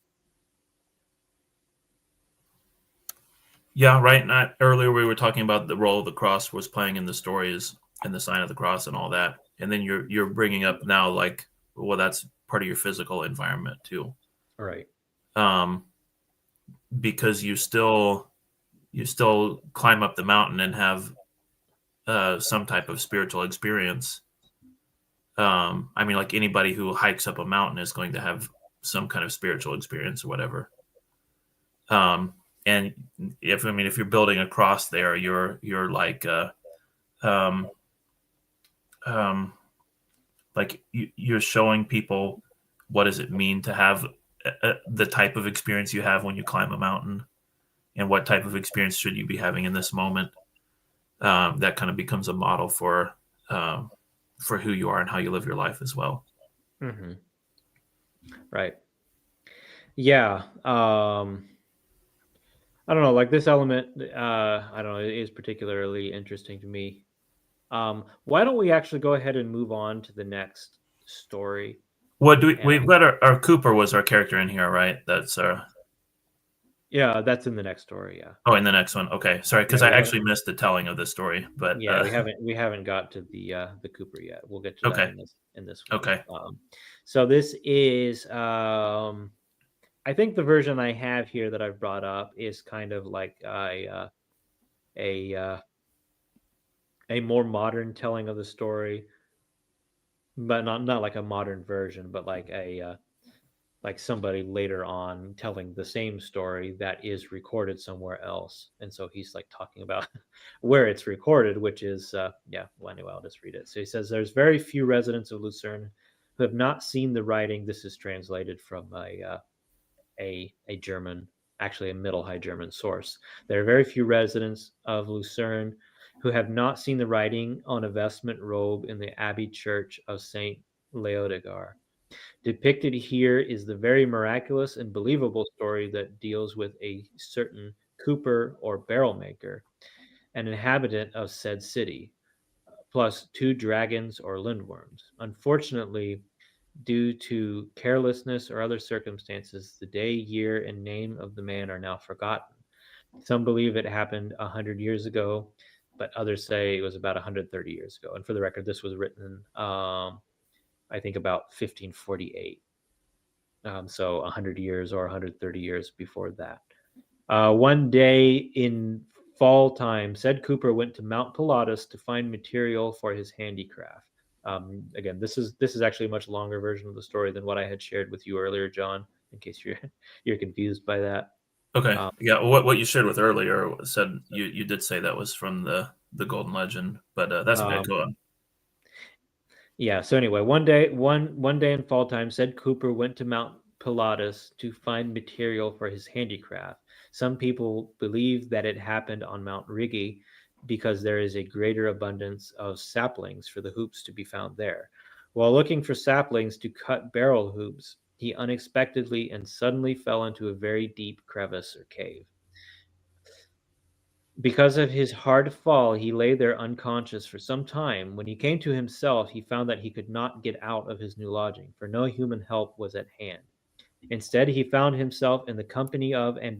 Yeah, right. Earlier we were talking about the role the cross was playing in the stories and the sign of the cross and all that, and then you're bringing up now like, well, that's part of your physical environment too, Right. um, because you still climb up the mountain and have some type of spiritual experience. I mean, like anybody who hikes up a mountain is going to have some kind of spiritual experience or whatever. And if you're building a cross there, you're um, like you're showing people what does it mean to have the type of experience you have when you climb a mountain, and what type of experience should you be having in this moment. That kind of becomes a model for who you are and how you live your life as well. Mm-hmm. Right. Yeah. I don't know, like this element, I don't know, it is particularly interesting to me. Why don't we actually go ahead and move on to the next story? What do And we've got our Cooper was our character in here, right? That's Yeah, that's in the next story. Yeah. Oh, in the next one. Okay, sorry, because Yeah, I actually missed the telling of this story. But we haven't got to the Cooper yet. We'll get to that okay, in this one. okay, So this is I think the version I have here that I've brought up is kind of like a a more modern telling of the story, but not like a modern version, but like a like somebody later on telling the same story that is recorded somewhere else. And so he's like talking about where it's recorded, which is, well, anyway, I'll just read it. So he says, there's very few residents of Lucerne who have not seen the writing. This is translated from a German, actually a Middle High German source. There are very few residents of Lucerne who have not seen the writing on a vestment robe in the Abbey Church of St. Leodegar. Depicted here is the very miraculous and believable story that deals with a certain cooper or barrel maker, an inhabitant of said city, plus two dragons or lindworms. Unfortunately, due to carelessness or other circumstances, the day, year, and name of the man are now forgotten. Some believe it happened 100 years ago, but others say it was about 130 years ago. And for the record, this was written, I think, about 1548. So 100 years or 130 years before that. One day in fall time, said Cooper went to Mount Pilatus to find material for his handicraft. Again, this is actually a much longer version of the story than what I had shared with you earlier, John. In case you're confused by that. okay. Um, Yeah, what you shared with earlier said you did say that was from the Golden Legend, but that's okay. Go on. Yeah. So anyway, one day in fall time, said Cooper went to Mount Pilatus to find material for his handicraft. Some people believe that it happened on Mount Rigi because there is a greater abundance of saplings for the hoops to be found there. While looking for saplings to cut barrel hoops, he unexpectedly and suddenly fell into a very deep crevice or cave. Because of his hard fall, he lay there unconscious for some time. When he came to himself, he found that he could not get out of his new lodging, for no human help was at hand. Instead, he found himself in the company of and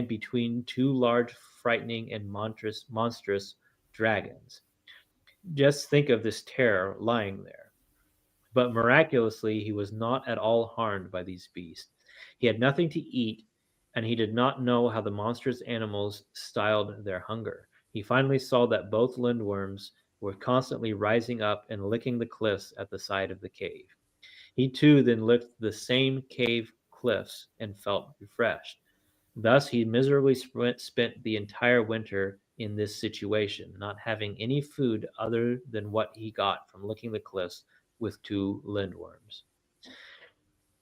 between two large, frightening, and monstrous dragons. Just think of this terror lying there. But miraculously, he was not at all harmed by these beasts. He had nothing to eat, and he did not know how the monstrous animals styled their hunger. He finally saw that both lindworms were constantly rising up and licking the cliffs at the side of the cave. He too then licked the same cave cliffs and felt refreshed. Thus he miserably spent the entire winter in this situation, not having any food other than what he got from licking the cliffs with two lindworms.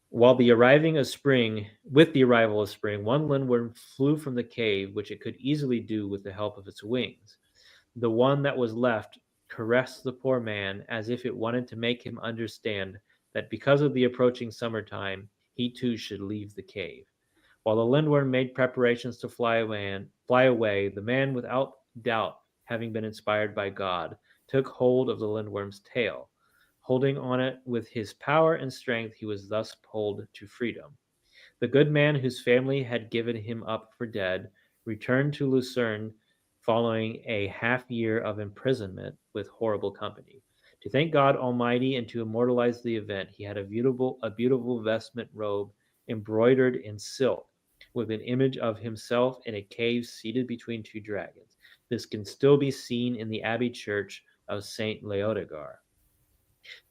While the arriving of spring, with the arrival of spring, one lindworm flew from the cave, which it could easily do with the help of its wings. The one that was left caressed the poor man as if it wanted to make him understand that because of the approaching summertime, he too should leave the cave. While the lindworm made preparations to fly away, the man, without doubt, having been inspired by God, took hold of the lindworm's tail. Holding on it with his power and strength, he was thus pulled to freedom. The good man, whose family had given him up for dead, returned to Lucerne following a half year of imprisonment with horrible company. To thank God Almighty and to immortalize the event, he had a beautiful vestment robe embroidered in silk, with an image of himself in a cave seated between two dragons. This can still be seen in the Abbey Church of St. Leodegar.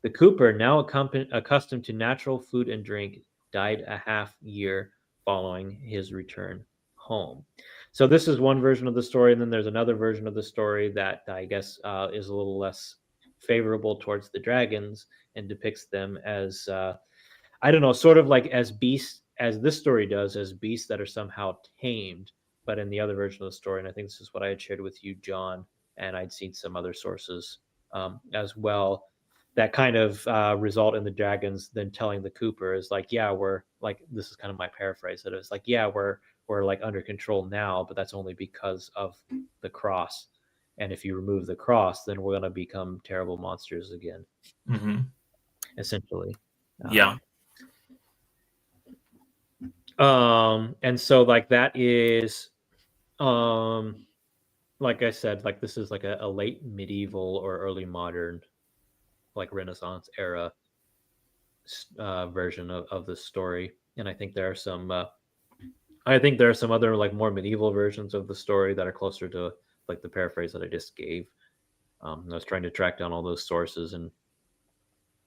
The cooper, now accustomed to natural food and drink, died a half year following his return home. So this is one version of the story, and then there's another version of the story that I guess is a little less favorable towards the dragons and depicts them as I don't know, sort of like as beasts, as this story does, as beasts that are somehow tamed. But in the other version of the story, and I think this is what I had shared with you, John, and I'd seen some other sources as well, that kind of result in the dragons then telling the Cooper is like, yeah, we're like, this is kind of my paraphrase. That it's like, yeah, we're like under control now, but that's only because of the cross. And if you remove the cross, then we're going to become terrible monsters again, Mm-hmm. essentially. Yeah. And so like that is like I said, like this is like a late medieval or early modern, like Renaissance era version of the story. And I think there are some other like more medieval versions of the story that are closer to like the paraphrase that I just gave. I was trying to track down all those sources, and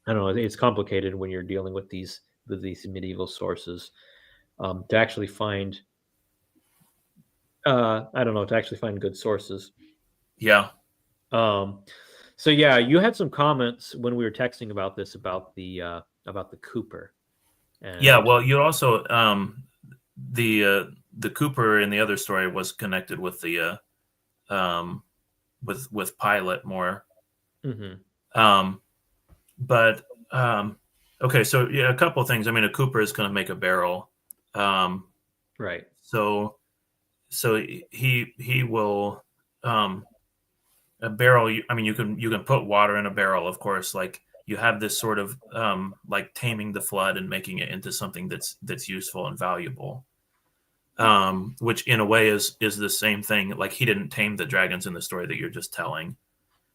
I don't know, it's complicated when you're dealing with these medieval sources to actually find. I don't know, to actually find good sources. Yeah. Um, so yeah, you had some comments when we were texting about this about the Cooper, Yeah. and Well, you also the Cooper in the other story was connected with the with Pilate more. mm-hmm, Um, but okay, so yeah, a couple of things. I mean, a Cooper is going to make a barrel. Um, right, so he will a barrel. I mean, you can put water in a barrel, of course. Like you have this sort of like taming the flood and making it into something that's useful and valuable. Which in a way is the same thing. Like he didn't tame the dragons in the story that you're just telling,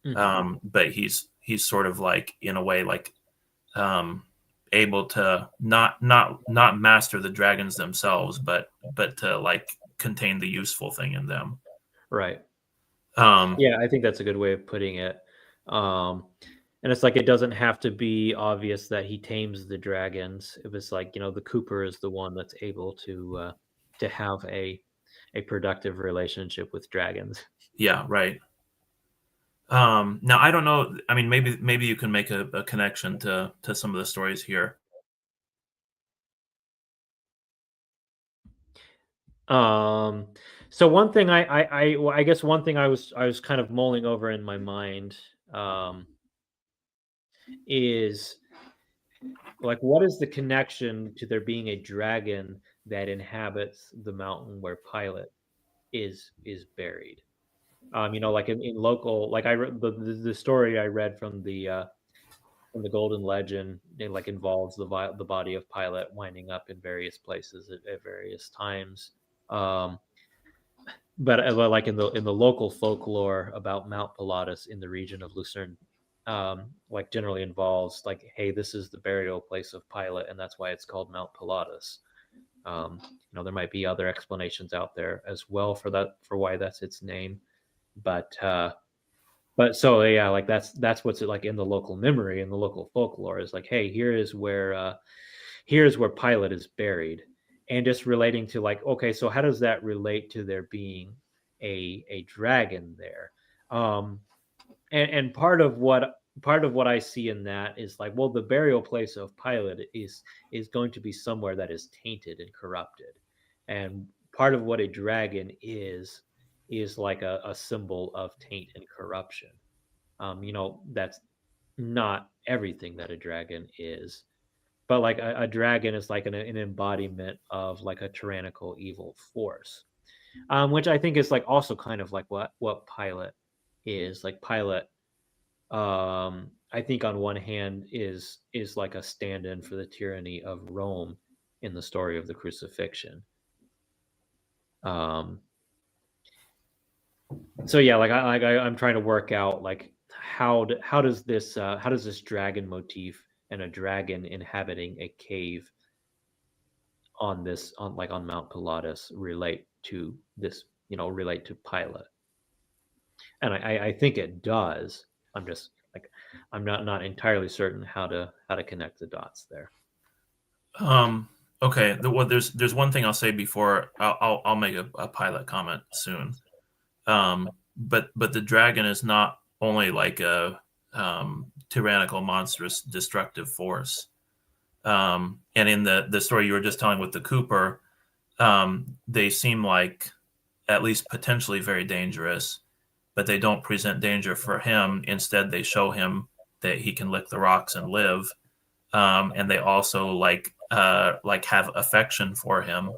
mm-hmm, but he's sort of like in a way like um, able to not master the dragons themselves, but to like contain the useful thing in them. right. Um, Yeah, I think that's a good way of putting it. Um, and it's like it doesn't have to be obvious that he tames the dragons. It was like, the Cooper is the one that's able to have a productive relationship with dragons. yeah, right. Now I don't know. I mean, maybe you can make a connection to some of the stories here. Um, so one thing well, I guess one thing I was kind of mulling over in my mind is like what is the connection to there being a dragon that inhabits the mountain where Pilate is buried? Like in local, like I read the story I read from the Golden Legend, it like involves the body of Pilate winding up in various places at various times. Um, but like in the local folklore about Mount Pilatus in the region of Lucerne, like generally involves like, hey, this is the burial place of Pilate, and that's why it's called Mount Pilatus. There might be other explanations out there as well for why that's its name, but so yeah, like that's what's like in the local memory and the local folklore is like, hey, here's where Pilate is buried, and just relating to like, okay, so how does that relate to there being a dragon there? Um, and part of what I see in that is like, well, the burial place of Pilate is going to be somewhere that is tainted and corrupted, and part of what a dragon is like a symbol of taint and corruption. That's not everything that a dragon is, but like a dragon is like an embodiment of like a tyrannical evil force, which I think is like also kind of like what Pilate is. Like Pilate, I think on one hand is like a stand-in for the tyranny of Rome in the story of the crucifixion. um so yeah, I'm trying to work out like how does this dragon motif and a dragon inhabiting a cave on Mount Pilatus relate to Pilate. And I think it does. I'm just like, I'm not entirely certain how to connect the dots there. Um, okay, well, there's one thing I'll say before I'll make a Pilate comment soon. But the dragon is not only like a tyrannical, monstrous, destructive force. And in the story you were just telling with the Cooper, they seem like at least potentially very dangerous, but they don't present danger for him. Instead, they show him that he can lick the rocks and live, and they also like have affection for him,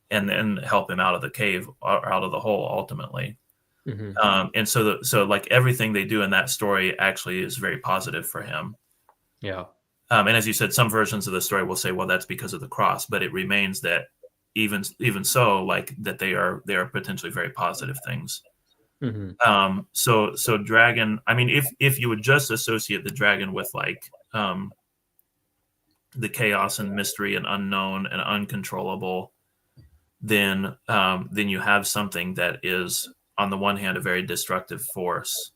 and then help him out of the cave or out of the hole ultimately. Mm-hmm. And so like everything they do in that story actually is very positive for him. Yeah. And as you said, some versions of the story will say, well, that's because of the cross, but it remains that even so, like that they are potentially very positive things. Mm-hmm. So dragon, I mean, if you would just associate the dragon with like the chaos and mystery and unknown and uncontrollable, then you have something that is, on the one hand, a very destructive force,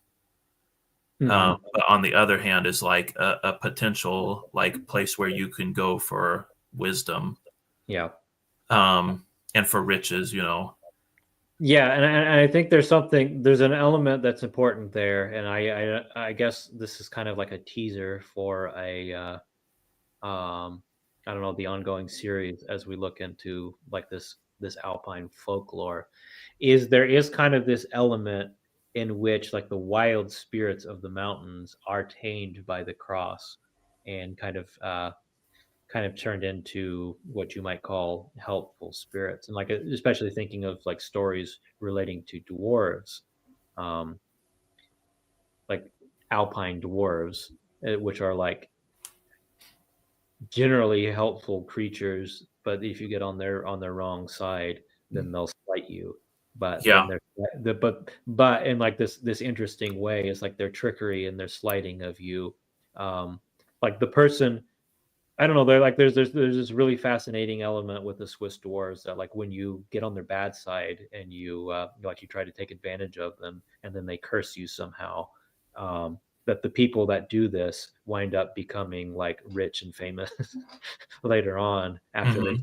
Mm-hmm. but on the other hand is like a potential like place where you can go for wisdom, Yeah. and for riches, Yeah, and I think there's an element that's important there, and I guess this is kind of like a teaser for I don't know, the ongoing series as we look into like this alpine folklore. There is kind of this element in which like the wild spirits of the mountains are tamed by the cross and kind of turned into what you might call helpful spirits, and like especially thinking of like stories relating to dwarves, um like alpine dwarves, which are like generally helpful creatures, but if you get on their wrong side, then they'll slight you. But yeah. then but in like this interesting way, it's like their trickery and their slighting of you, um like the person, I don't know. They're like there's this really fascinating element with the Swiss dwarves that like when you get on their bad side and you try to take advantage of them and then they curse you somehow, that the people that do this wind up becoming like rich and famous later on Hmm.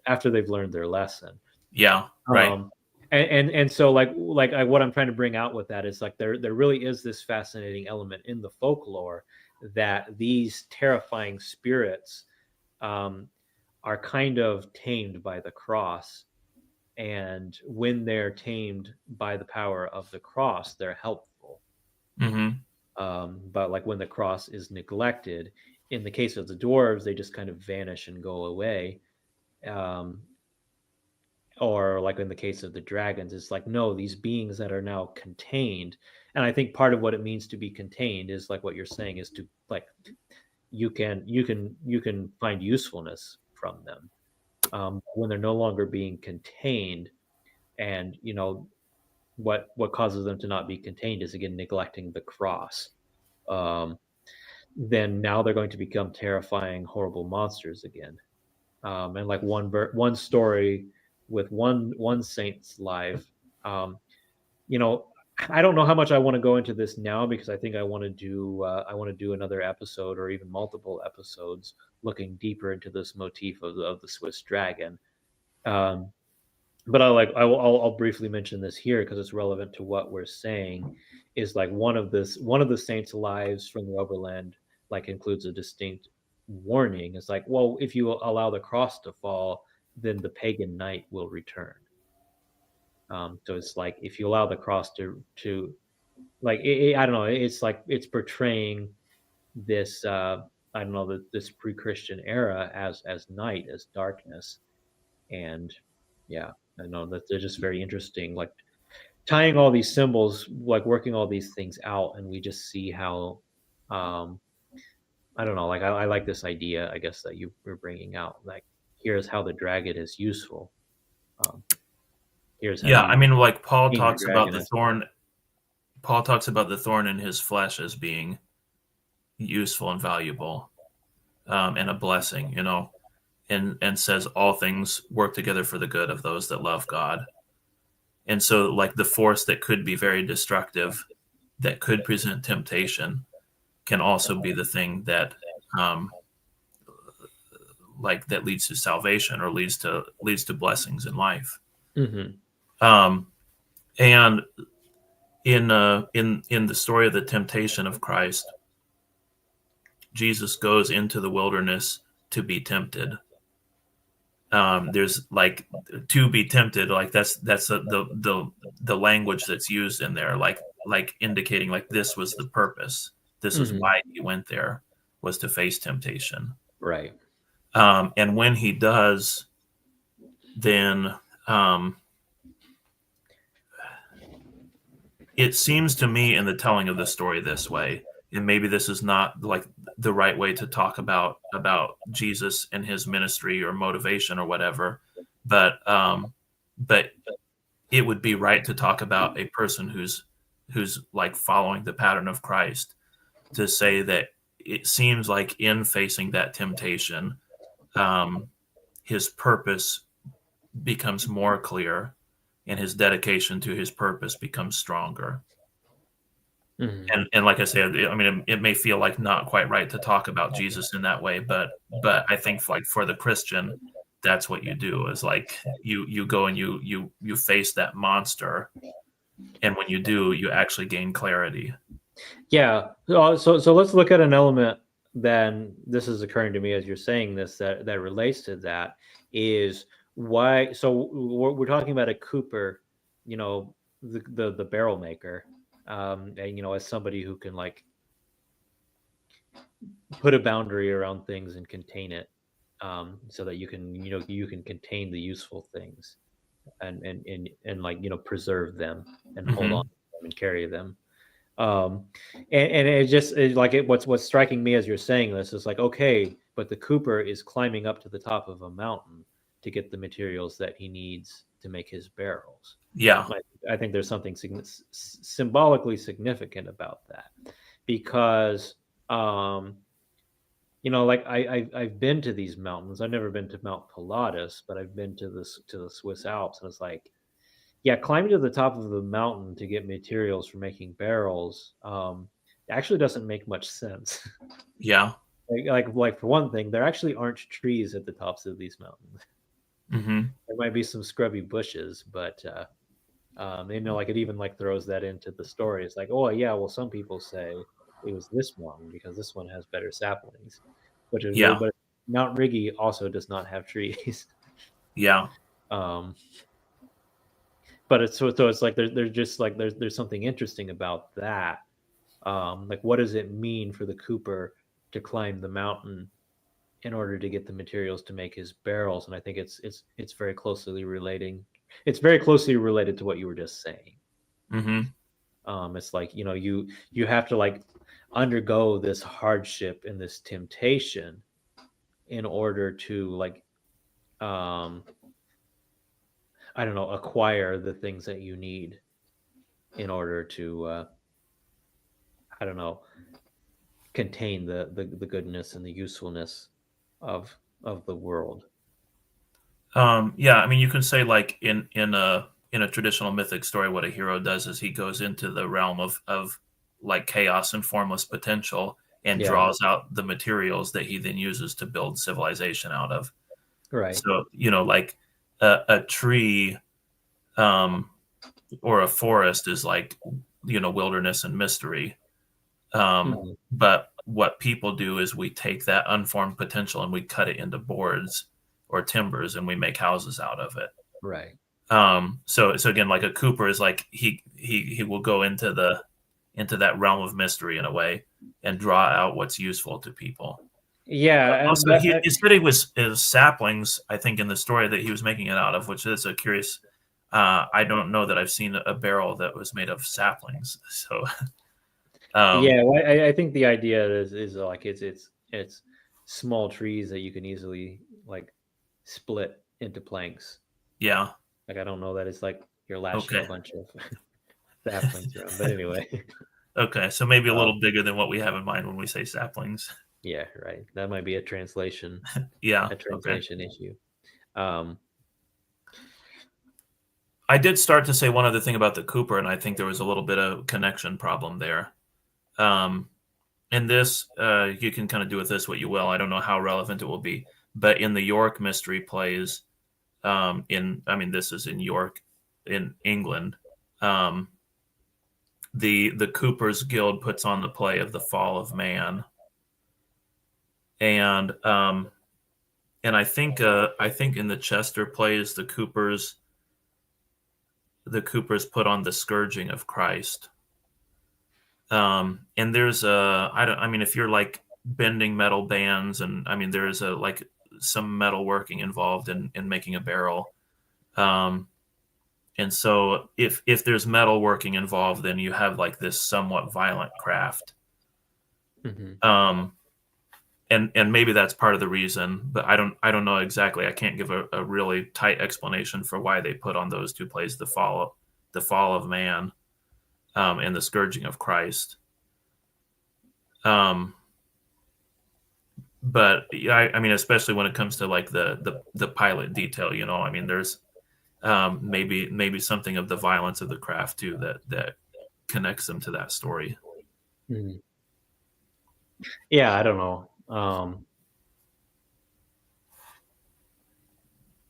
after they've learned their lesson. Yeah, right. Um, and so what I'm trying to bring out with that is like there really is this fascinating element in the folklore that these terrifying spirits, um, are kind of tamed by the cross. And when they're tamed by the power of the cross, they're helpful. Hmm. But like when the cross is neglected, in the case of the dwarves, they just kind of vanish and go away. Um, or like in the case of the dragons, it's like, no, these beings that are now contained. And I think part of what it means to be contained is like what you're saying is to like you can find usefulness from them, when they're no longer being contained. And what causes them to not be contained is again neglecting the cross. um, then now they're going to become terrifying, horrible monsters again. And like one story with one saint's life, um, you know, I don't know how much I want to go into this now because I think I want to do another episode or even multiple episodes looking deeper into this motif of the Swiss dragon. Um, but I'll briefly mention this here because it's relevant to what we're saying. Is like one of the saints' lives from the overland like includes a distinct warning. It's like, well, if you allow the cross to fall, then the pagan knight will return. So it's like if you allow the cross to like I don't know, it's like it's portraying this I don't know, this pre-Christian era as night, as darkness. And yeah, I know that they're just very interesting, like tying all these symbols, like working all these things out, and we just see how, um I don't know, like I like this idea, I guess, that you were bringing out, like here's how the dragon is useful. um Here's how Yeah, I you mean, like tame the dragon as well. Paul talks about the thorn in his flesh as being useful and valuable, and a blessing, and says all things work together for the good of those that love God. And so, like the force that could be very destructive, that could present temptation, can also be the thing that, um, like that leads to salvation or leads to blessings in life. Hmm. Um, and in the story of the temptation of Christ, Jesus goes into the wilderness to be tempted. There's like to be tempted, like that's the language that's used in there, like indicating like this was the purpose. This was Hmm. why he went there, was to face temptation. Right. And when he does, then it seems to me in the telling of the story this way, and maybe this is not like the right way to talk about Jesus and his ministry or motivation or whatever, but it would be right to talk about a person who's like following the pattern of Christ, to say that it seems like in facing that temptation, his purpose becomes more clear and his dedication to his purpose becomes stronger. Mm-hmm. And like I said, I mean, it may feel like not quite right to talk about Jesus in that way, but I think like for the Christian, that's what you do, is like you go and you face that monster, and when you do, you actually gain clarity. Yeah. So let's look at an element. Then this is occurring to me as you're saying this, that relates to that, is why. So we're talking about a cooper, the barrel maker, and as somebody who can like put a boundary around things and contain it, so that you can contain the useful things, and like preserve them and hold on Mm-hmm. to them and carry them. And it just is like what's striking me as you're saying this is like, okay, but the cooper is climbing up to the top of a mountain to get the materials that he needs to make his barrels. Yeah. I think there's something symbolically significant about that, because like I've been to these mountains. I've never been to Mount Pilatus, but I've been to the Swiss Alps, and it's like, yeah, climbing to the top of the mountain to get materials for making barrels actually doesn't make much sense. Yeah. like for one thing, there actually aren't trees at the tops of these mountains. Mm-hmm. There might be some scrubby bushes, but like it even like throws that into the story. It's like, oh yeah, well some people say it was this one because this one has better saplings, Yeah. but Mount Riggy also does not have trees. Yeah. um, but it's like there's just like there's something interesting about that. Like what does it mean for the cooper to climb the mountain in order to get the materials to make his barrels? And I think it's very closely relating. It's very closely related to what you were just saying. Mm-hmm. It's like you have to like undergo this hardship and this temptation in order to like I don't know, acquire the things that you need in order to I don't know, contain the goodness and the usefulness of the world. Yeah, I mean, you can say like in a traditional mythic story, what a hero does is he goes into the realm of like chaos and formless potential and Yeah. draws out the materials that he then uses to build civilization out of. Right. So, like a tree or a forest is like, wilderness and mystery. Mhm. But what people do is we take that unformed potential and we cut it into boards or timbers and we make houses out of it. Right. So again, like a cooper is like he will go into that realm of mystery in a way and draw out what's useful to people. Yeah, Also, he said it was saplings, I think, in the story that he was making it out of, which is a curious. I don't know that I've seen a barrel that was made of saplings. So, yeah. Well, I think the idea is like it's small trees that you can easily like split into planks. yeah, Like I don't know that it's like you're lashing a okay, bunch of saplings around, but anyway. okay. So maybe a um, little bigger than what we have in mind when we say saplings. yeah, right. That might be a translation Yeah, okay. issue. Um, I did start to say one other thing about the Cooper, and I think there was a little bit of connection problem there. Um, and this, you can kind of do with this what you will. I don't know how relevant it will be, but in the York mystery plays, this is in York, in England. Um, the Coopers Guild puts on the play of the Fall of Man, and I think in the Chester plays the Coopers put on the Scourging of Christ. And there's if you're like bending metal bands, and there's like some metal working involved in making a barrel. And so if there's metal working involved, then you have like this somewhat violent craft. mhm. Um, and maybe that's part of the reason, but I don't know exactly. I can't give a really tight explanation for why they put on those two plays, the fall of man, and the scourging of Christ. But I mean, especially when it comes to like the Pilate detail, I mean, there's maybe something of the violence of the craft too that connects them to that story. Mhm. Yeah, I don't know. I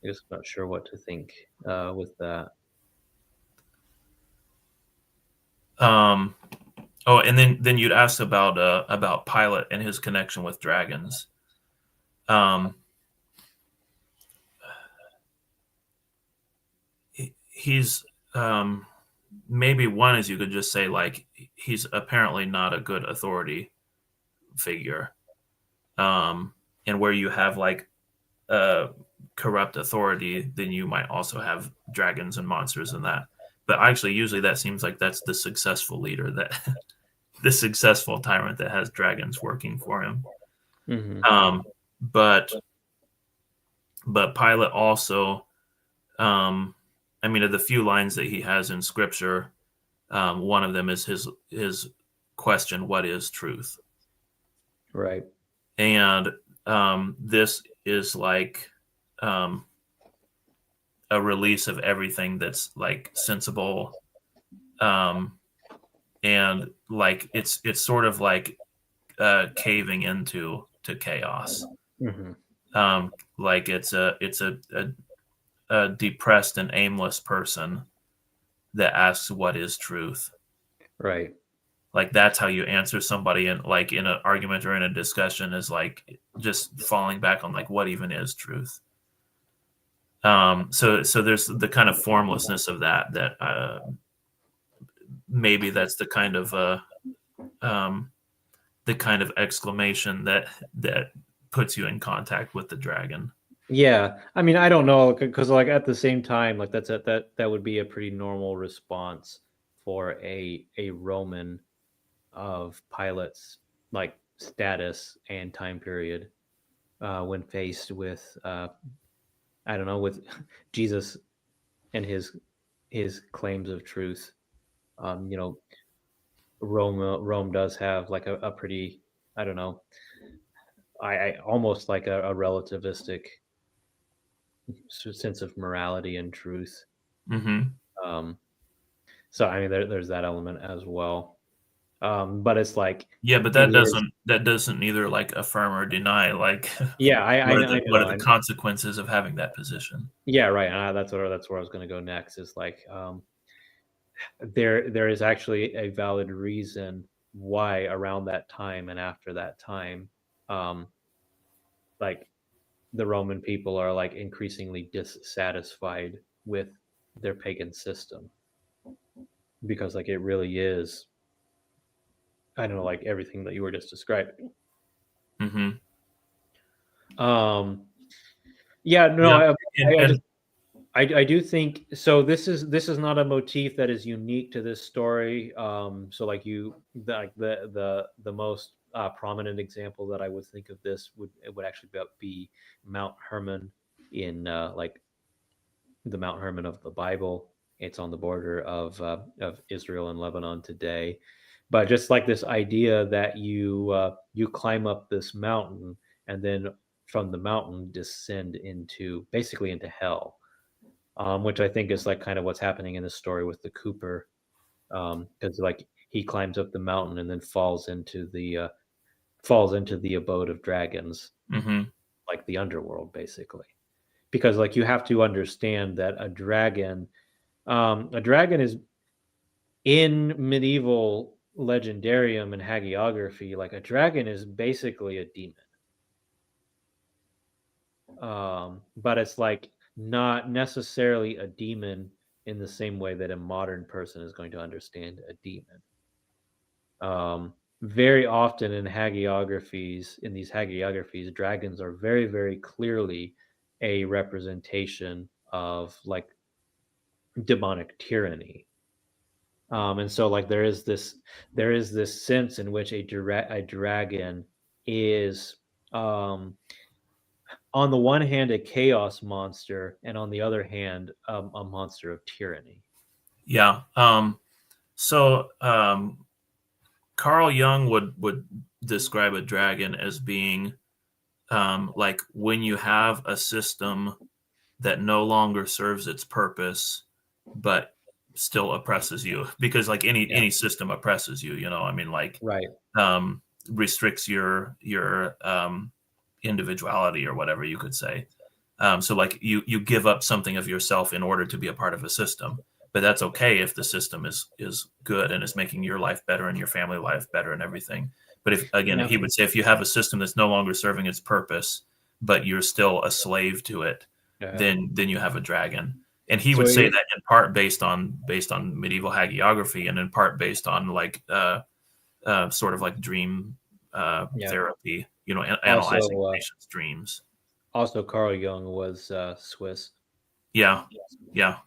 guess I'm not sure what to think with that. Oh, and then you'd asked about Pilate and his connection with dragons. He's maybe one is you could just say like he's apparently not a good authority figure, and where you have like corrupt authority, then you might also have dragons and monsters and that. But actually, usually that seems like that's the successful leader, that the successful tyrant that has dragons working for him. Mm-hmm. But Pilate also, I mean, of the few lines that he has in Scripture, one of them is his question, "What is truth?" Right. And this is like um, a release of everything that's like sensible, and like it's sort of like caving into chaos. Mm-hmm. Like it's a depressed and aimless person that asks what is truth. Right. Like that's how you answer somebody in like in an argument or in a discussion, is like just falling back on like what even is truth. So there's the kind of formlessness of that maybe that's um, the kind of exclamation that puts you in contact with the dragon. Yeah, I mean, I don't know, because like at the same time, like that would be a pretty normal response for a Roman of Pilate's like status and time period when faced with I don't know, with Jesus and his claims of truth. You know, Rome does have like a pretty, I don't know, I almost like a relativistic sense of morality and truth. Mm-hmm. Um, so I mean, there's that element as well. But it's like Yeah, but in years. that doesn't neither like affirm or deny like Yeah, I what are know. the consequences of having that position. Yeah, right. That's where I was going to go next. Is like there is actually a valid reason why around that time and after that time, um, like the Roman people are like increasingly dissatisfied with their pagan system because like it really is, I don't know, like everything that you were just describing. Mm-hmm. Um, yeah, no, Yeah, I just and I do think so. This is not a motif that is unique to this story. So like like the most prominent example that I would think of this would actually be Mount Hermon in like the Mount Hermon of the Bible. It's on the border of Israel and Lebanon today. But just like this idea that you climb up this mountain and then from the mountain descend into basically into hell, which I think is like kind of what's happening in the story with the Cooper, because like he climbs up the mountain and then falls into the abode of dragons, mm-hmm. like the underworld, basically. Because like you have to understand that a dragon is in medieval legendarium and hagiography, like a dragon is basically a demon. But it's like not necessarily a demon in the same way that a modern person is going to understand a demon. Very often in these hagiographies, dragons are very, very clearly a representation of like demonic tyranny. And so like there is this sense in which a dragon is um, on the one hand, a chaos monster, and on the other hand, a monster of tyranny. Yeah. So Carl Jung would describe a dragon as being like when you have a system that no longer serves its purpose, but still oppresses you, because like Yeah. any system oppresses you. I mean, like Right. um, restricts your individuality or whatever you could say. So like you give up something of yourself in order to be a part of a system, but that's okay if the system is good and is making your life better and your family life better and everything. But if again, Yeah. he would say if you have a system that's no longer serving its purpose, but you're still a slave to it, Yeah. then you have a dragon. And he So would say that in part based on medieval hagiography, and in part based on like sort of like dream yeah. therapy, analyzing Also, patients' dreams. also Carl Jung was Swiss. Yeah, yeah,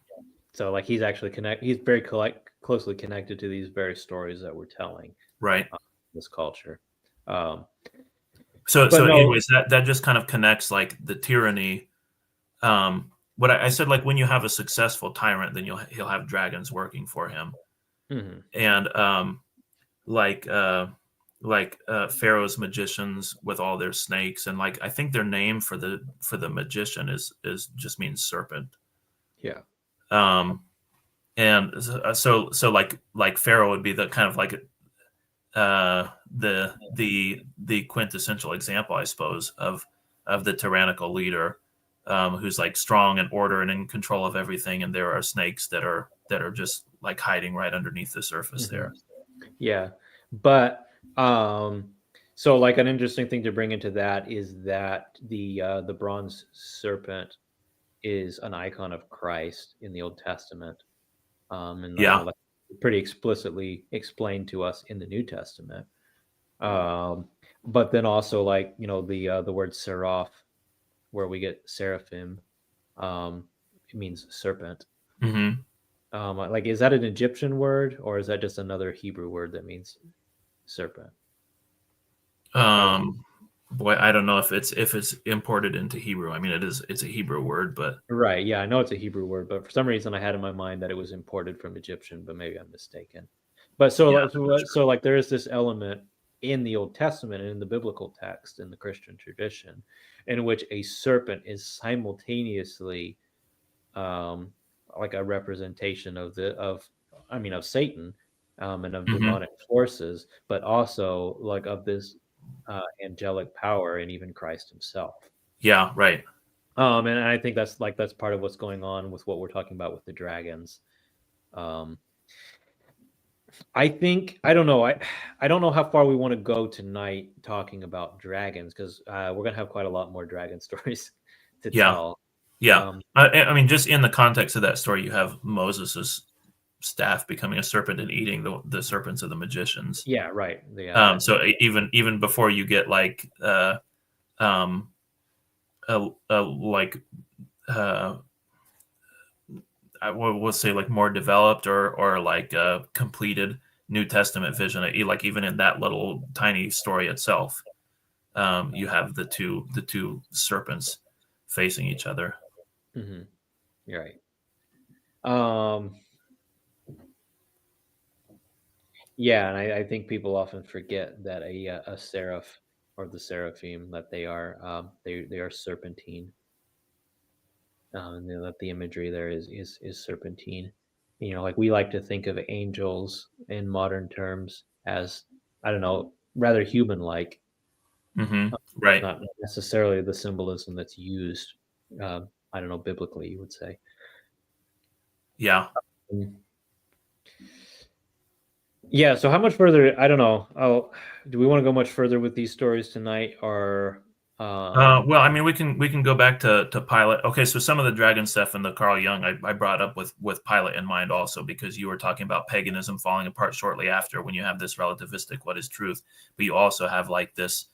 So like he's actually he's very closely connected to these very stories that we're telling right. this culture. Um, So but no, anyways, that just kind of connects like the tyranny. What I said, like when you have a successful tyrant, then he'll have dragons working for him, mhm, and like Pharaoh's magicians with all their snakes, and like I think their name for the magician is just means serpent. yeah. Um, and so like Pharaoh would be the kind of like the quintessential example, I suppose, of the tyrannical leader, who's like strong and order and in control of everything, and there are snakes that are just like hiding right underneath the surface Mhm. there. Yeah, but so like an interesting thing to bring into that is that the bronze serpent is an icon of Christ in the Old Testament, and Yeah. that's pretty explicitly explained to us in the New Testament. But then also like the word seraph, where we get seraphim, it means serpent. Hmm. Like, is that an Egyptian word or is that just another Hebrew word that means serpent? How would you? Um, boy, I don't know if it's imported into Hebrew. I mean, it's a Hebrew word, but Right. Yeah, I know it's a Hebrew word, but for some reason I had in my mind that it was imported from Egyptian, but maybe I'm mistaken. But yeah, so like there is this element in the Old Testament and in the biblical text in the Christian tradition in which a serpent is simultaneously um like a representation of of Satan, and of hmm demonic forces, but also like of this angelic power and even Christ himself. yeah, right, And I think that's part of what's going on with what we're talking about with the dragons. Um, I think I don't know. I don't know how far we want to go tonight talking about dragons because we're gonna have quite a lot more dragon stories to yeah, tell. yeah. Um, I mean, just in the context of that story, you have Moses's staff becoming a serpent and eating the serpents of the magicians. yeah, right. Yeah, that. So even before you get like um, like uh, we'll say like more developed or like completed New Testament vision, like even in that little tiny story itself, you have the two serpents facing each other. Mm-hmm, you're right. Um, yeah, and I think people often forget that a seraph or the seraphim that they are serpentine. That the imagery there is serpentine. Like we like to think of angels in modern terms as I don't know, rather human-like, Right. not necessarily the symbolism that's used. I don't know, biblically, you would say. Yeah. Mm. Yeah. So how much further? I don't know. Do we want to go much further with these stories tonight, or? Well, I mean, we can go back to Pilate. Okay, so some of the dragon stuff and the Carl Jung I brought up with Pilate in mind also, because you were talking about paganism falling apart shortly after when you have this relativistic what is truth, but you also have like this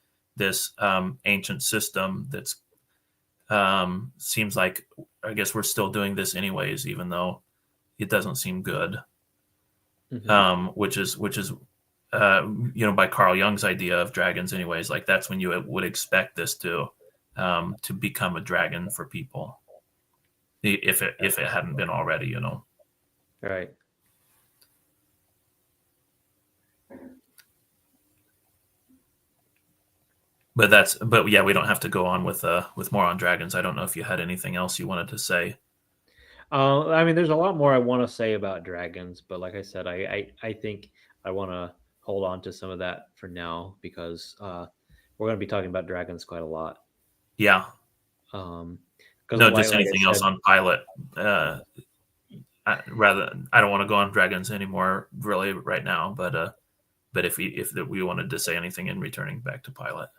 ancient system that's seems like, I guess we're still doing this anyways, even though it doesn't seem good. Mhm. Which is by Carl Jung's idea of dragons, anyways. Like that's when you would expect this to become a dragon for people, if it hadn't been already, Right. But yeah, we don't have to go on with more on dragons. I don't know if you had anything else you wanted to say. I mean, there's a lot more I want to say about dragons, but like I said, I think I want to hold on to some of that for now because we're going to be talking about dragons quite a lot. Yeah. Because no, just anything else on Pilate. I don't want to go on dragons anymore, really, right now. But if we wanted to say anything in returning back to Pilate.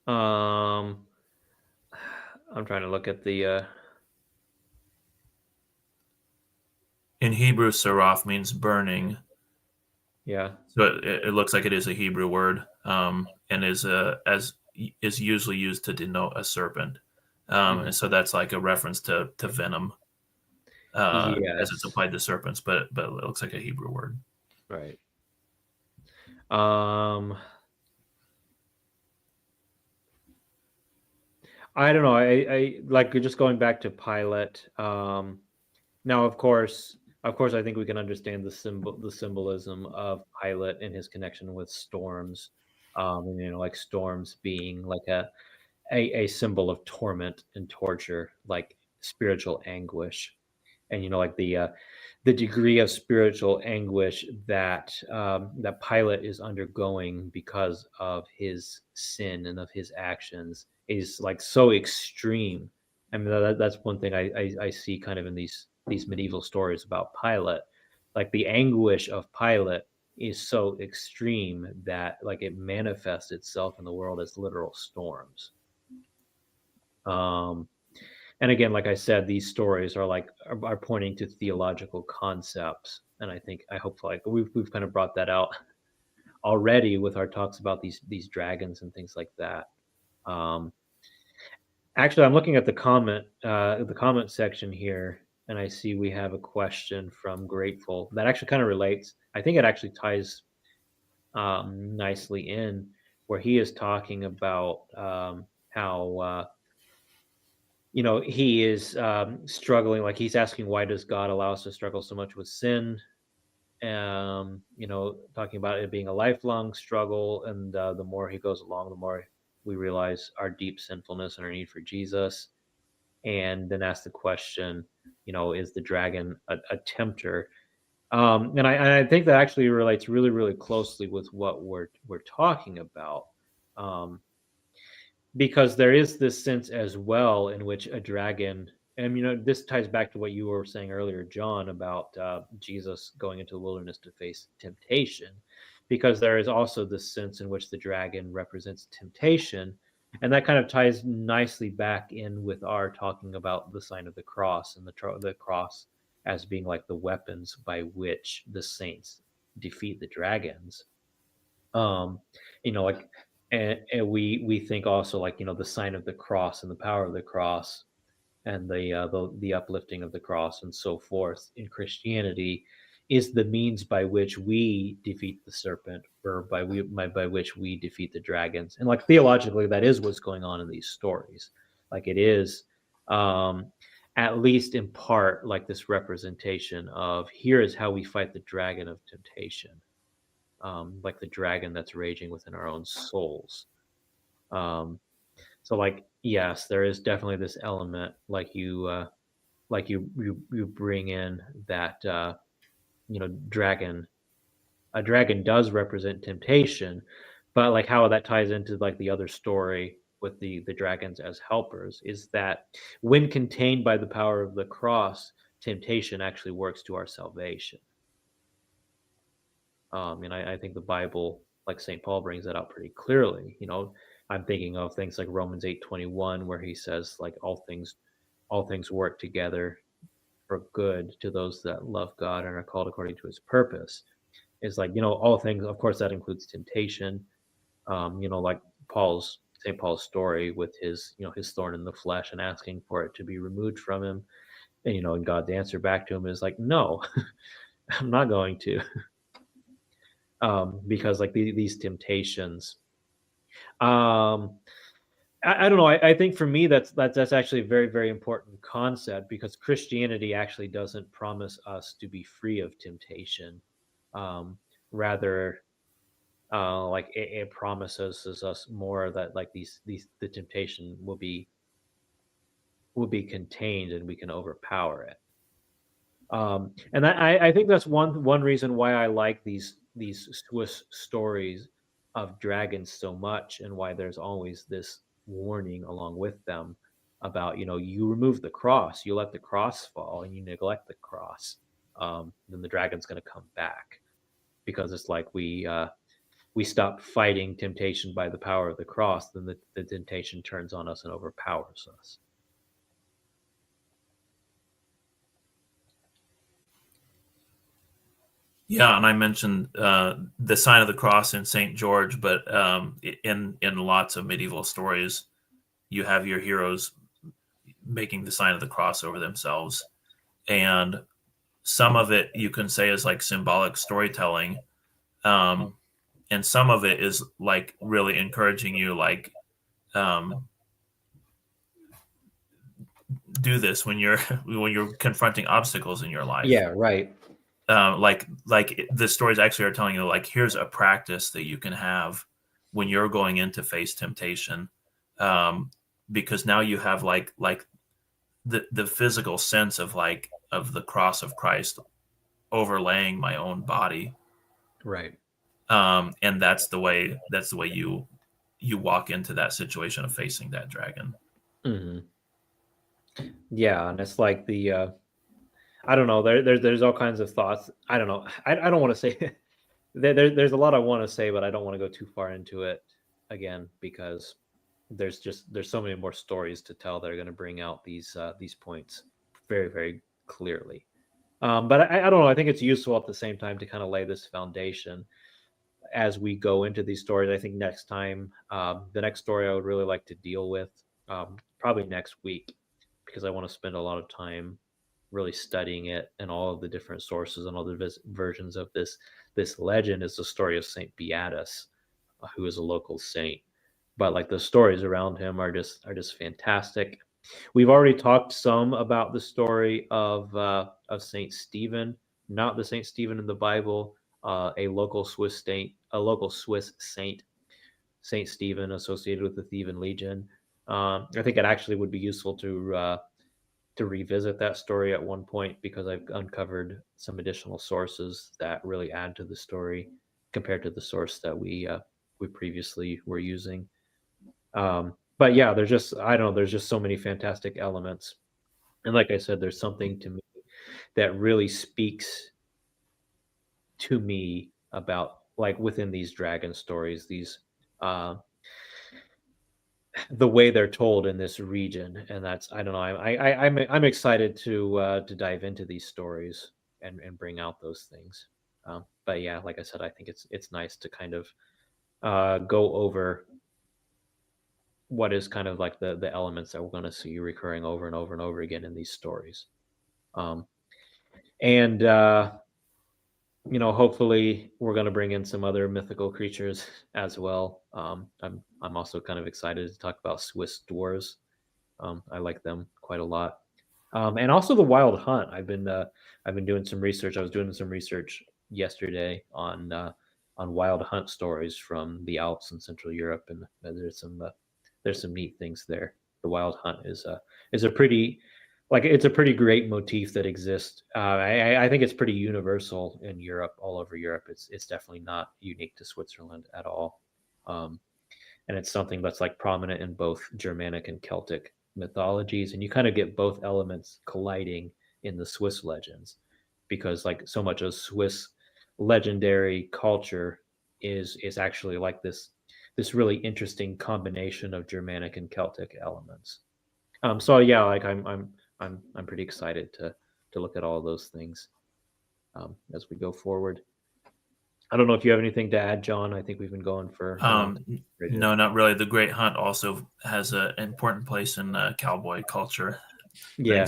I'm trying to look at the. In Hebrew, seraph means burning. Yeah. So it looks like it is a Hebrew word, and is usually used to denote a serpent. And so that's like a reference to venom, as it's applied to serpents. But it looks like a Hebrew word. Right. I don't know. I like just going back to Pilate. Now, of course, I think we can understand the symbolism of Pilate and his connection with storms. Like storms being like a symbol of torment and torture, like spiritual anguish, and like the degree of spiritual anguish that that Pilate is undergoing because of his sin and of his actions is like so extreme. I mean, that's one thing I see kind of in these medieval stories about Pilate. Like the anguish of Pilate is so extreme that like it manifests itself in the world as literal storms. And again, like I said, these stories are pointing to theological concepts, and I hope like we've kind of brought that out already with our talks about these dragons and things like that. Actually, I'm looking at the comment section here, and I see we have a question from Grateful that actually kind of relates. I think it actually ties nicely in where he is talking about how he is struggling. Like he's asking, why does God allow us to struggle so much with sin? Talking about it being a lifelong struggle, and the more he goes along, the more we realize our deep sinfulness and our need for Jesus. And then ask the question, is the dragon a tempter? And I think that actually relates really, really closely with what we're talking about. Because there is this sense as well in which a dragon, and this ties back to what you were saying earlier, John, about Jesus going into the wilderness to face temptation, because there is also this sense in which the dragon represents temptation, and that kind of ties nicely back in with our talking about the sign of the cross and the cross as being like the weapons by which the saints defeat the dragons. Like, and we think also like the sign of the cross and the power of the cross and the uplifting of the cross and so forth in Christianity is the means by which we defeat the serpent, or by which we defeat the dragons. And like theologically, that is what's going on in these stories. Like it is, at least in part, like this representation of here is how we fight the dragon of temptation. Like the dragon that's raging within our own souls. So like, yes, there is definitely this element, like you bring in that, dragon. A dragon does represent temptation, but like how that ties into like the other story with the dragons as helpers is that when contained by the power of the cross, temptation actually works to our salvation. And I think the Bible, like St. Paul, brings that out pretty clearly. I'm thinking of things like Romans 8:21, where he says, like all things work together for good to those that love God and are called according to His purpose. It's like all things. Of course, that includes temptation. Like St. Paul's story with his his thorn in the flesh and asking for it to be removed from him, and God's answer back to him is like no. I'm not going to, because like these temptations. I don't know. I think for me that's actually a very, very important concept, because Christianity actually doesn't promise us to be free of temptation. Rather, like it promises us more that like the temptation will be contained and we can overpower it. And I think that's one reason why I like these Swiss stories of dragons so much, and why there's always this warning along with them about, you remove the cross, you let the cross fall, and you neglect the cross, then the dragon's going to come back, because it's like we stop fighting temptation by the power of the cross, then the temptation turns on us and overpowers us. Yeah, and I mentioned the sign of the cross in St. George, but in lots of medieval stories, you have your heroes making the sign of the cross over themselves, and some of it you can say is like symbolic storytelling, and some of it is like really encouraging you, like do this when you're confronting obstacles in your life. Yeah, right. Like the stories actually are telling you, like, here's a practice that you can have when you're going in to face temptation, because now you have like the physical sense of the cross of Christ overlaying my own body, Right. And that's the way you walk into that situation of facing that dragon. Mm-hmm. Yeah, and it's like I don't know. There's all kinds of thoughts. I don't know. I don't want to say there's a lot I want to say, but I don't want to go too far into it again, because there's so many more stories to tell that are going to bring out these points very, very clearly. But I don't know. I think it's useful at the same time to kind of lay this foundation as we go into these stories. I think next time, the next story I would really like to deal with, probably next week, because I want to spend a lot of time really studying it and all of the different sources and all the versions of this legend, is the story of Saint Beatus, who is a local saint. But like the stories around him are just fantastic. We've already talked some about the story of Saint Stephen, not the Saint Stephen in the Bible, a local Swiss saint, Saint Stephen, associated with the Theban Legion. I think it actually would be useful to revisit that story at one point, because I've uncovered some additional sources that really add to the story compared to the source that we previously were using. But yeah, there's just there's just so many fantastic elements, and like I said, there's something to me that really speaks to me about, like, within these dragon stories, these the way they're told in this region, and that's, I don't know, I'm excited to dive into these stories and bring out those things. But yeah, like I said, I think it's nice to kind of go over what is kind of like the elements that we're going to see recurring over and over and over again in these stories. And hopefully we're going to bring in some other mythical creatures as well. I'm also kind of excited to talk about Swiss dwarves. I like them quite a lot. And also the Wild Hunt. I've been doing some research. I was doing some research yesterday on Wild Hunt stories from the Alps in Central Europe, and there's some neat things there. The Wild Hunt is a pretty, like, it's a pretty great motif that exists. I think it's pretty universal in Europe, all over Europe. It's definitely not unique to Switzerland at all. And it's something that's like prominent in both Germanic and Celtic mythologies, and you kind of get both elements colliding in the Swiss legends, because like so much of Swiss legendary culture is actually like this really interesting combination of Germanic and Celtic elements. So yeah, like I'm pretty excited to look at all of those things as we go forward. I don't know if you have anything to add, John. I think we've been going for a long time. No, not really. The Great Hunt also has an important place in cowboy culture, Yeah.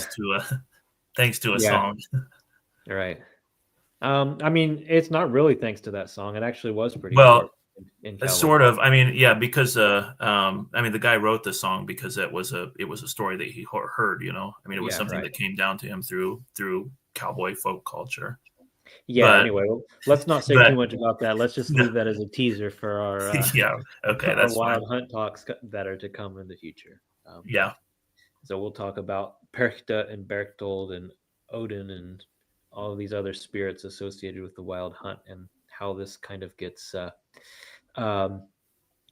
thanks to a song. All right. I mean, it's not really thanks to that song. It actually was pretty Well, important in Cowboy. sort of. I mean, yeah, because I mean, the guy wrote the song because it was a story that he heard. You know, I mean, it was Yeah, something right. that came down to him through cowboy folk culture. Yeah. But Anyway, well, let's not say too much about that. Let's just leave that as a teaser for our yeah, okay, our that's wild fine. hunt talks that are to come in the future. Yeah, So we'll talk about Perchta and Berchtold and Odin and all of these other spirits associated with the wild hunt and how this kind of gets um,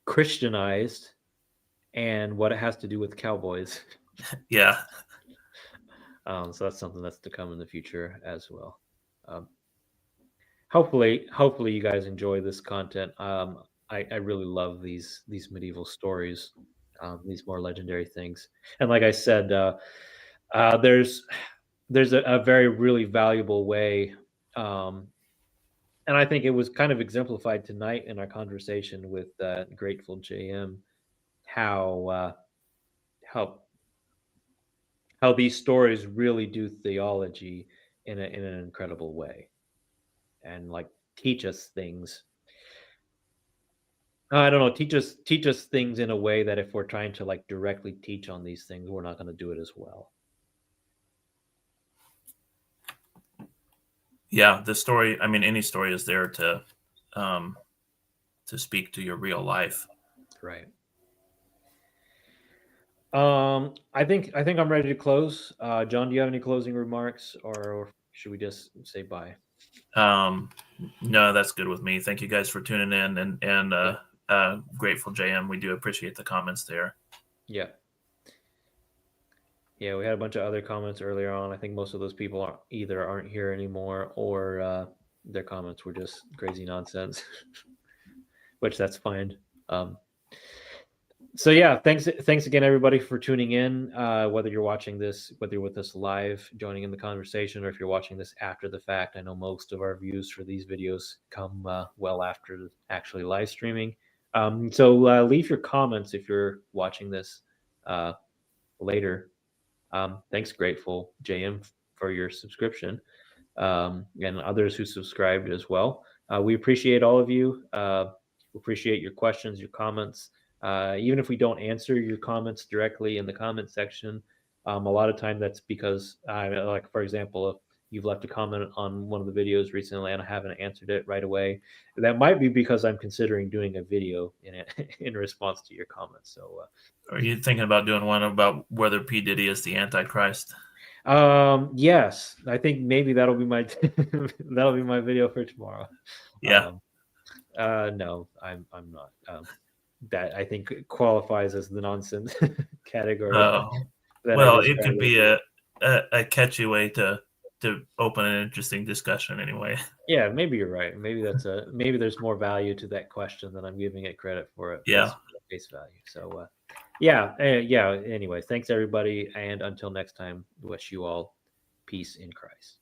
Christianized and what it has to do with cowboys. yeah, So that's something that's to come in the future as well. Hopefully you guys enjoy this content. I really love these medieval stories, these more legendary things. And like I said, there's a very really valuable way, and I think it was kind of exemplified tonight in our conversation with Grateful JM, how how how these stories really do theology in an incredible way, and like teach us things. I don't know, teach us things in a way that if we're trying to like directly teach on these things, we're not going to do it as well. yeah. The story. I mean, any story is there to speak to your real life. Right. I think I'm ready to close. John, do you have any closing remarks, or should we just say bye? No, that's good with me. Thank you guys for tuning in, and Grateful JM. We do appreciate the comments there. Yeah. Yeah, we had a bunch of other comments earlier on. I think most of those people aren't here anymore, or their comments were just crazy nonsense, which that's fine. So yeah, thanks again everybody for tuning in. Whether you're watching this, whether you're with us live, joining in the conversation, or if you're watching this after the fact. I know most of our views for these videos come well after actually live streaming. So leave your comments if you're watching this later. Thanks, Grateful JM, for your subscription, and others who subscribed as well. We appreciate all of you. We appreciate your questions, your comments. Even if we don't answer your comments directly in the comment section, a lot of time that's because, like for example, if you've left a comment on one of the videos recently and I haven't answered it right away, that might be because I'm considering doing a video in it in response to your comments. So, Are you thinking about doing one about whether P. Diddy is the Antichrist? yes, I think maybe that'll be my that'll be my video for tomorrow. Yeah. No, I'm not. That I think qualifies as the nonsense category. Well, it could be a catchy way to open an interesting discussion anyway. Yeah, maybe you're right. Maybe maybe there's more value to that question than I'm giving it credit for at face value. So yeah. Anyway, thanks everybody, and until next time, wish you all peace in Christ.